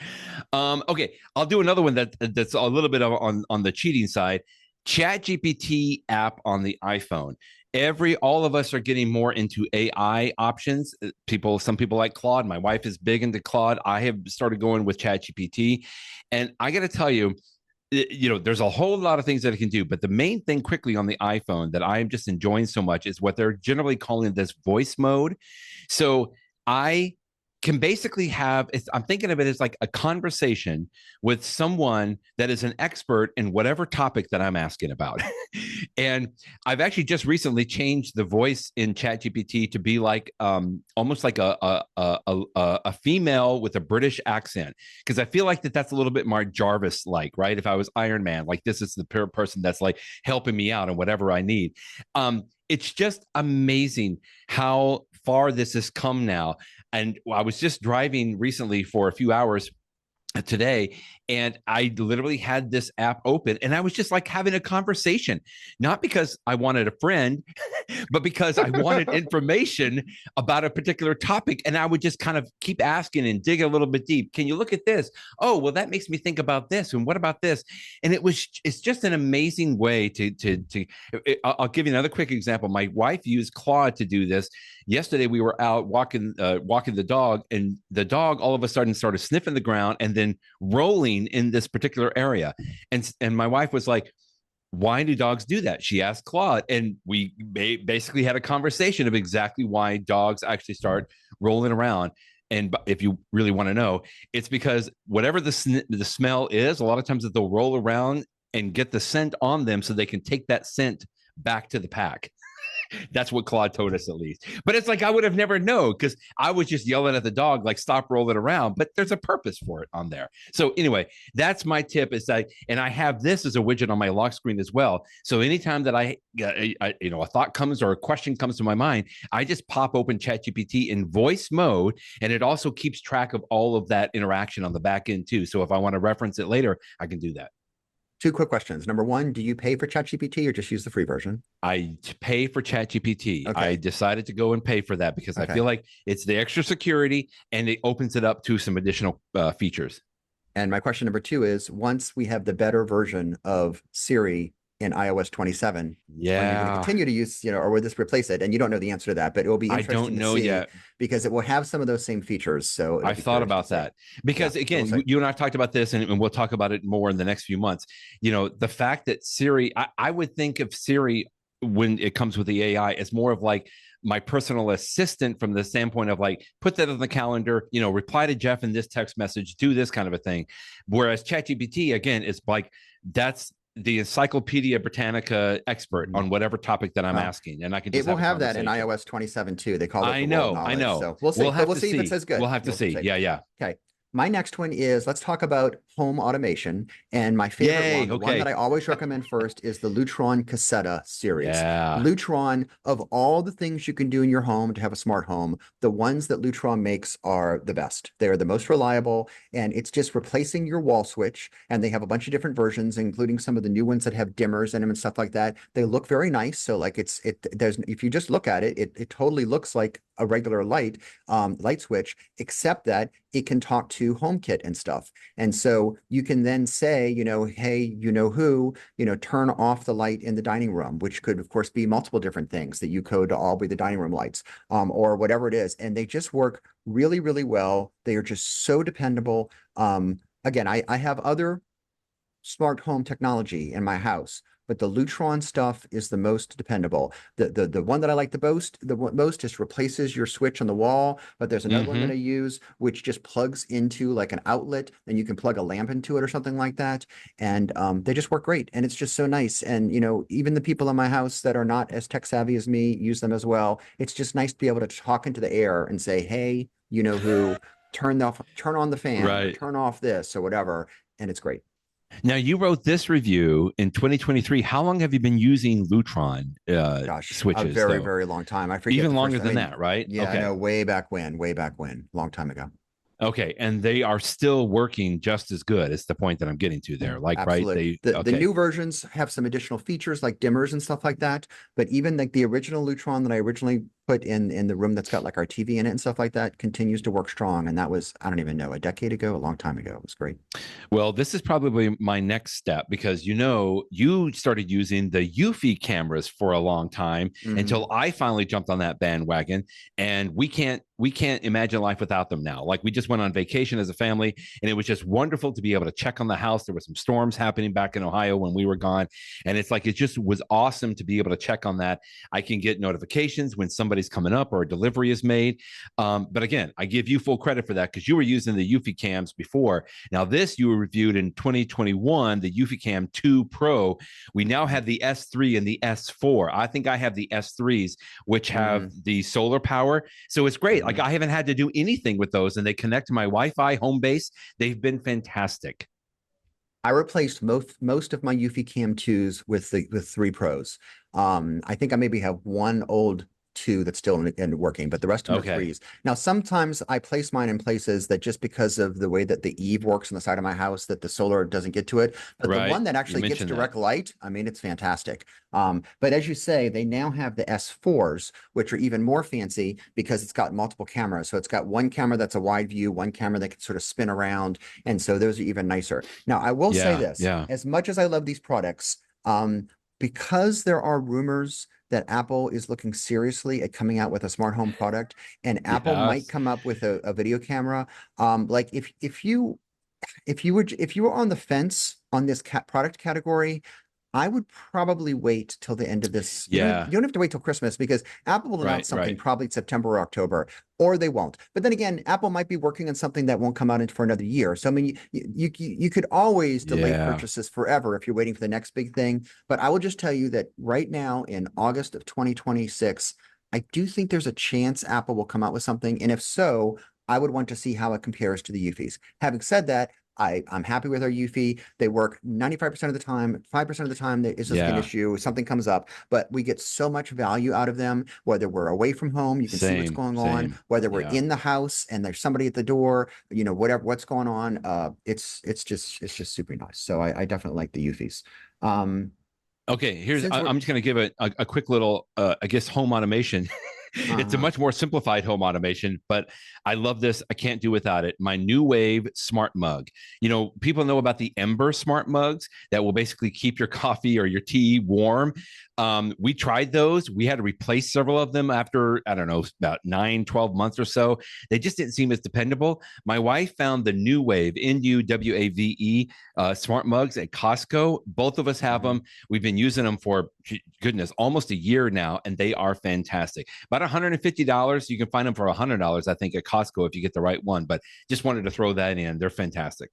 Okay, I'll do another one that's a little bit of on the cheating side. ChatGPT app on the iPhone. All of us are getting more into AI options. Some people like Claude. My wife is big into Claude. I have started going with ChatGPT, and I got to tell you, there's a whole lot of things that it can do, but the main thing quickly on the iPhone that I am just enjoying so much is what they're generally calling this voice mode. So I can basically I'm thinking of it as like a conversation with someone that is an expert in whatever topic that I'm asking about. And I've actually just recently changed the voice in ChatGPT to be like almost like a female with a British accent, because I feel like that's a little bit more Jarvis like, right? If I was Iron Man, like this is the person that's like helping me out and whatever I need. It's just amazing how far this has come now. And I was just driving recently for a few hours today, and I literally had this app open, and I was just like having a conversation, not because I wanted a friend, but because I wanted information about a particular topic. And I would just kind of keep asking and dig a little bit deep. Can you look at this? Oh, well, that makes me think about this. And what about this? And it's just an amazing way I'll give you another quick example. My wife used Claude to do this. Yesterday, we were out walking the dog, and the dog all of a sudden started sniffing the ground and then rolling in this particular area. And my wife was like, why do dogs do that? She asked Claude, and we basically had a conversation of exactly why dogs actually start rolling around. And if you really want to know, it's because whatever the smell is, a lot of times they'll roll around and get the scent on them so they can take that scent back to the pack. That's what Claude told us, at least. But it's like I would have never known, because I was just yelling at the dog, like, stop rolling around. But there's a purpose for it on there. So anyway, that's my tip. And I have this as a widget on my lock screen as well. So anytime that I a thought comes or a question comes to my mind, I just pop open ChatGPT in voice mode, and it also keeps track of all of that interaction on the back end too. So if I want to reference it later, I can do that. Two quick questions. Number one, do you pay for ChatGPT or just use the free version? I pay for ChatGPT. Okay. I decided to go and pay for that because I feel like it's the extra security, and it opens it up to some additional features. And my question number two is, once we have the better version of Siri in iOS 27, are you going to continue to use, or will this replace it? And you don't know the answer to that, but it will be interesting. I don't know yet, because it will have some of those same features. So I've thought about that, because again, you and I talked about this, and we'll talk about it more in the next few months. The fact that Siri, I would think of Siri when it comes with the AI as more of like my personal assistant, from the standpoint of like, put that on the calendar, reply to Jeff in this text message, do this kind of a thing. Whereas ChatGPT, again, is like, that's the Encyclopedia Britannica expert on whatever topic that I'm asking, and I can just will have that in iOS 27 too. They call it. I know. So we'll see. We'll see if it says good. We'll have to see. Yeah. Okay. My next one is, let's talk about home automation. And my favorite one, the one that I always recommend first, is the Lutron Cassetta series. Yeah. Lutron, of all the things you can do in your home to have a smart home, the ones that Lutron makes are the best. They are the most reliable, and it's just replacing your wall switch. And they have a bunch of different versions, including some of the new ones that have dimmers in them and stuff like that. They look very nice. So like if you just look at it, it totally looks like a regular light switch, except that it can talk to HomeKit and stuff. And so you can then say, hey, turn off the light in the dining room, which could, of course, be multiple different things that you code to all be the dining room lights, or whatever it is. And they just work really, really well. They are just so dependable. Again, I have other smart home technology in my house, but the Lutron stuff is the most dependable. The one that I like the most just replaces your switch on the wall, but there's another one that I use which just plugs into like an outlet, and you can plug a lamp into it or something like that. And they just work great, and it's just so nice. And even the people in my house that are not as tech savvy as me use them as well. It's just nice to be able to talk into the air and say, hey, who, turn on the fan, right, turn off this or whatever, and it's great. Now, you wrote this review in 2023. How long have you been using Lutron switches? A very long time. I forget. Even longer than that, right? Yeah, okay. I know, way back when, long time ago. Okay, and they are still working just as good. It's the point that I'm getting to there. Like, right? Absolutely. They The new versions have some additional features like dimmers and stuff like that. But even like the original Lutron that I originally put in the room that's got like our TV in it and stuff like that continues to work strong. And that was, I don't even know, a decade ago, a long time ago. It was great. Well, this is probably my next step because you started using the Eufy cameras for a long time until I finally jumped on that bandwagon, and we can't imagine life without them now. Like we just went on vacation as a family, and it was just wonderful to be able to check on the house. There were some storms happening back in Ohio when we were gone, and it's like it just was awesome to be able to check on that. I can get notifications when somebody's coming up or a delivery is made. But again, I give you full credit for that because you were using the Eufy cams before. Now this you were reviewed in 2021, the eufyCam 2 Pro. We now have the S3 and the S4. I think I have the S3s, which have the solar power. So it's great. Like I haven't had to do anything with those, and they connect to my Wi-Fi home base. They've been fantastic. I replaced most of my eufyCam 2s with the 3 Pros. I think I maybe have one old 2 that's still in working, but the rest of them are 3s. Now, sometimes I place mine in places that just because of the way that the eave works on the side of my house, that the solar doesn't get to it. But the one that actually gets direct light, I mean, it's fantastic. But as you say, they now have the S4s, which are even more fancy because it's got multiple cameras. So it's got one camera that's a wide view, one camera that can sort of spin around. And so those are even nicer. Now, I will say this, as much as I love these products, because there are rumors that Apple is looking seriously at coming out with a smart home product, and Apple might come up with a video camera. Like if you were on the fence on this product category, I would probably wait till the end of this. You don't have to wait till Christmas because Apple will announce something probably September or October, or they won't. But then again, Apple might be working on something that won't come out for another year. So I mean, you could always delay purchases forever if you're waiting for the next big thing. But I will just tell you that right now in August of 2026, I do think there's a chance Apple will come out with something. And if so, I would want to see how it compares to the Eufys. Having said that, I'm happy with our Eufy. They work 95% of the time. 5% of the time there is just an issue. Something comes up, but we get so much value out of them, whether we're away from home, you can see what's going on, whether we're in the house and there's somebody at the door, what's going on. It's just super nice. So I definitely like the Eufys. Okay, I'm just going to give a quick little, I guess, home automation. It's a much more simplified home automation, but I love this. I can't do without it. My Nuwave Smart Mug. People know about the Ember Smart Mugs that will basically keep your coffee or your tea warm. We tried those. We had to replace several of them after, I don't know, about 9-12 months or so. They just didn't seem as dependable. My wife found the Nuwave, Nuwave Smart Mugs at Costco. Both of us have them. We've been using them for, goodness, almost a year now, and they are fantastic. About $150. You can find them for $100, I think, at Costco if you get the right one. But just wanted to throw that in. They're fantastic.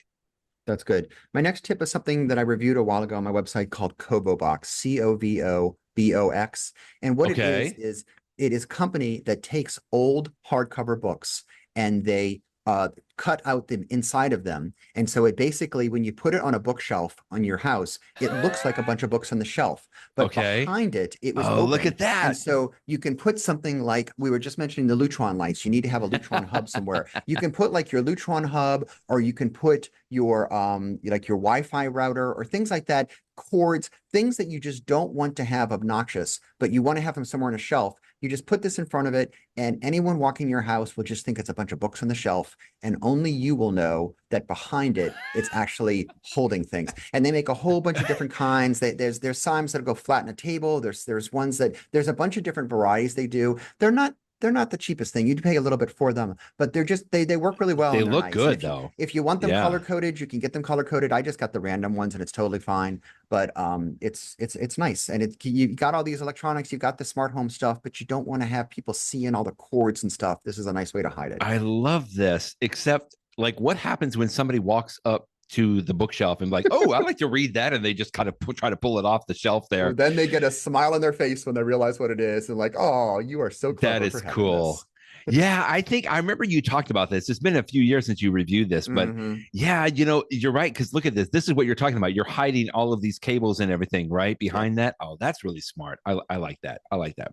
That's good. My next tip is something that I reviewed a while ago on my website called CovoBox, CovoBox. And what it is it is a company that takes old hardcover books and they cut out the inside of them. And so it basically, when you put it on a bookshelf on your house, it looks like a bunch of books on the shelf. But behind it, it was open. Look at that. And so you can put something like, we were just mentioning the Lutron lights. You need to have a Lutron hub somewhere. You can put like your Lutron hub, or you can put your like your Wi-Fi router or things like that, cords, things that you just don't want to have obnoxious, but you want to have them somewhere on a shelf. You just put this in front of it, and anyone walking your house will just think it's a bunch of books on the shelf, and only you will know that behind it, it's actually holding things. And they make a whole bunch of different kinds. There's signs that go flat in a table. There's ones that there's a bunch of different varieties they do. They're not the cheapest thing. You'd pay a little bit for them, but they're just they work really well. They look nice. good though. If you want them color coded, you can get them color coded. I just got the random ones, and it's totally fine. But it's nice, and you got all these electronics. You got the smart home stuff, but you don't want to have people seeing all the cords and stuff. This is a nice way to hide it. I love this, except like what happens when somebody walks up to the bookshelf and like, oh, I'd like to read that, and they just kind of try to pull it off the shelf there. Then they get a smile on their face when they realize what it is, and like, oh, you are so clever. That is cool. Yeah, I think I remember you talked about this. It's been a few years since you reviewed this, but yeah, you're right. Because look at this. This is what you're talking about. You're hiding all of these cables and everything right behind that. Oh, that's really smart. I like that. I like that.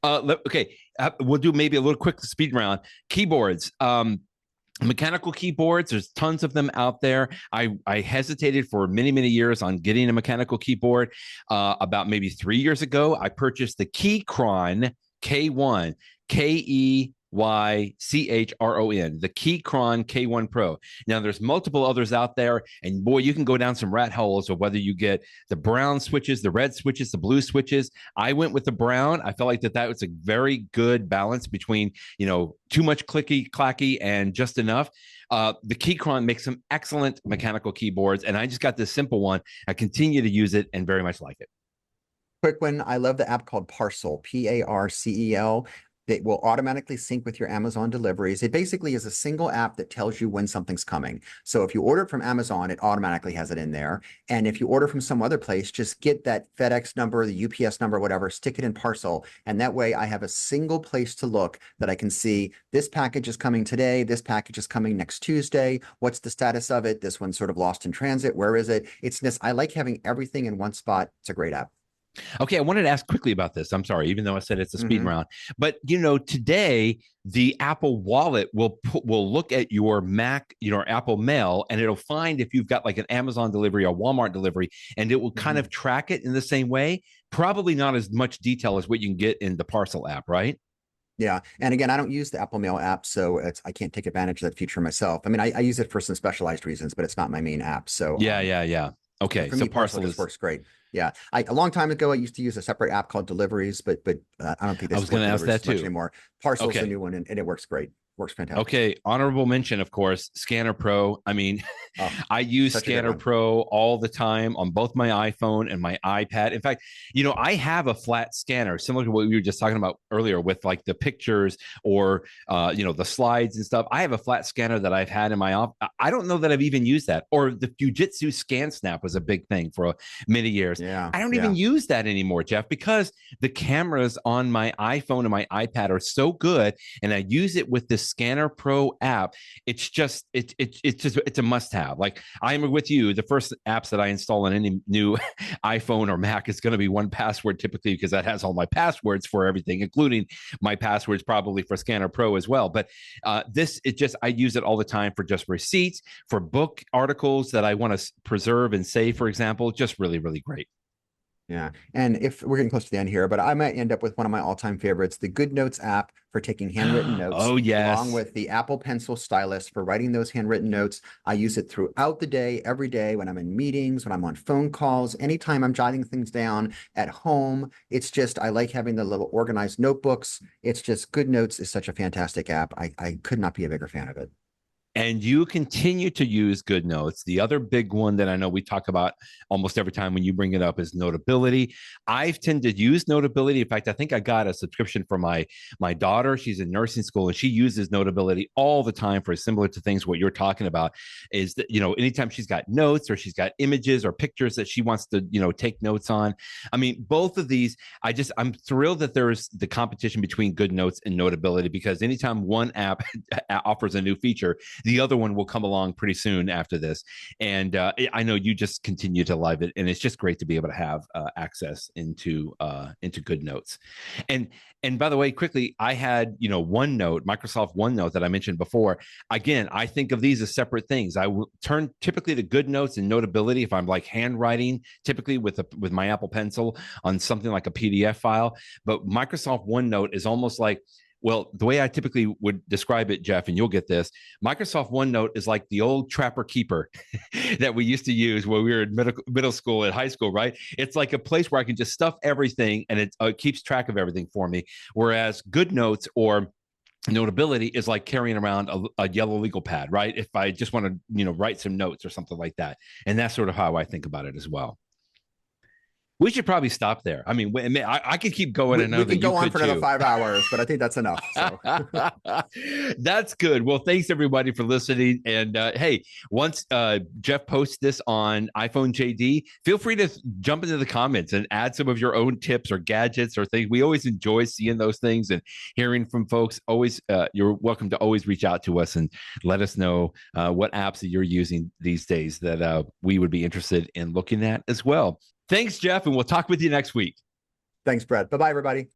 Okay, we'll do maybe a little quick speed round. Keyboards. Mechanical keyboards, there's tons of them out there. I hesitated for many, many years on getting a mechanical keyboard. About maybe 3 years ago, I purchased the Keychron K1, Keychron, the Keychron K1 Pro. Now, there's multiple others out there, and boy, you can go down some rat holes of whether you get the brown switches, the red switches, the blue switches. I went with the brown. I felt like that was a very good balance between, too much clicky clacky and just enough. The Keychron makes some excellent mechanical keyboards, and I just got this simple one. I continue to use it and very much like it. Quick one, I love the app called Parcel, Parcel. That will automatically sync with your Amazon deliveries. It basically is a single app that tells you when something's coming. So if you order it from Amazon, it automatically has it in there. And if you order from some other place, just get that FedEx number, the UPS number, whatever, stick it in Parcel. And that way I have a single place to look that I can see this package is coming today. This package is coming next Tuesday. What's the status of it? This one's sort of lost in transit. Where is it? It's this. I like having everything in one spot. It's a great app. Okay, I wanted to ask quickly about this. I'm sorry, even though I said it's a speed round, but today the Apple Wallet will look at your Mac, Apple Mail, and it'll find if you've got like an Amazon delivery or Walmart delivery, and it will kind of track it in the same way. Probably not as much detail as what you can get in the Parcel app, right? Yeah. And again, I don't use the Apple Mail app, so I can't take advantage of that feature myself. I mean, I use it for some specialized reasons, but it's not my main app. So yeah. Okay, for so me, Parcel just works great. Yeah, a long time ago, I used to use a separate app called Deliveries, but I don't think I was going to ask that too anymore. Parcel's a new one, and it works great. Works fantastic. Okay, honorable mention, of course, Scanner Pro. I mean, I use Scanner Pro all the time on both my iPhone and my iPad. In fact, I have a flat scanner, similar to what we were just talking about earlier with like the pictures or, the slides and stuff. I have a flat scanner that I've had in my office. I don't know that I've even used that. Or the Fujitsu ScanSnap was a big thing for many years. Yeah, I don't even use that anymore, Jeff, because the cameras on my iPhone and my iPad are so good, and I use it with this Scanner Pro app. It's just it's a must-have. Like, I'm with you. The first apps that I install on any new iPhone or Mac is going to be 1Password, typically, because that has all my passwords for everything, including my passwords probably for Scanner Pro as well. But I use it all the time for just receipts, for book articles that I want to preserve and save, for example. Just really, really great. Yeah. And if we're getting close to the end here, but I might end up with one of my all-time favorites, the Goodnotes app for taking handwritten notes. Oh, yes. Along with the Apple Pencil stylus for writing those handwritten notes. I use it throughout the day, every day, when I'm in meetings, when I'm on phone calls, anytime I'm jotting things down at home. It's just, I like having the little organized notebooks. It's just, Goodnotes is such a fantastic app. I could not be a bigger fan of it. And you continue to use Goodnotes. The other big one that I know we talk about almost every time when you bring it up is Notability. I've tended to use Notability. In fact, I think I got a subscription for my daughter. She's in nursing school, and she uses Notability all the time for similar to things what you're talking about. Is that, anytime she's got notes or she's got images or pictures that she wants to, take notes on. I mean, both of these, I'm thrilled that there's the competition between Goodnotes and Notability, because anytime one app offers a new feature, the other one will come along pretty soon after this. And I know you just continue to love it. And it's just great to be able to have access into Goodnotes. And by the way, quickly, I had, OneNote, Microsoft OneNote that I mentioned before. Again, I think of these as separate things. I will turn typically to Goodnotes and Notability if I'm like handwriting, typically with my Apple Pencil on something like a PDF file. But Microsoft OneNote is almost like, well, the way I typically would describe it, Jeff, and you'll get this, Microsoft OneNote is like the old Trapper Keeper that we used to use when we were in middle school and high school, right? It's like a place where I can just stuff everything, and it keeps track of everything for me. Whereas Goodnotes or Notability is like carrying around a yellow legal pad, right? If I just want to, write some notes or something like that. And that's sort of how I think about it as well. We should probably stop there. I mean, I could keep going. We can go on for another 5 hours, but I think that's enough. So. That's good. Well, thanks everybody for listening. And hey, once Jeff posts this on iPhone JD, feel free to jump into the comments and add some of your own tips or gadgets or things. We always enjoy seeing those things and hearing from folks. Always, you're welcome to always reach out to us and let us know what apps that you're using these days that we would be interested in looking at as well. Thanks, Jeff, and we'll talk with you next week. Thanks, Brett. Bye-bye, everybody.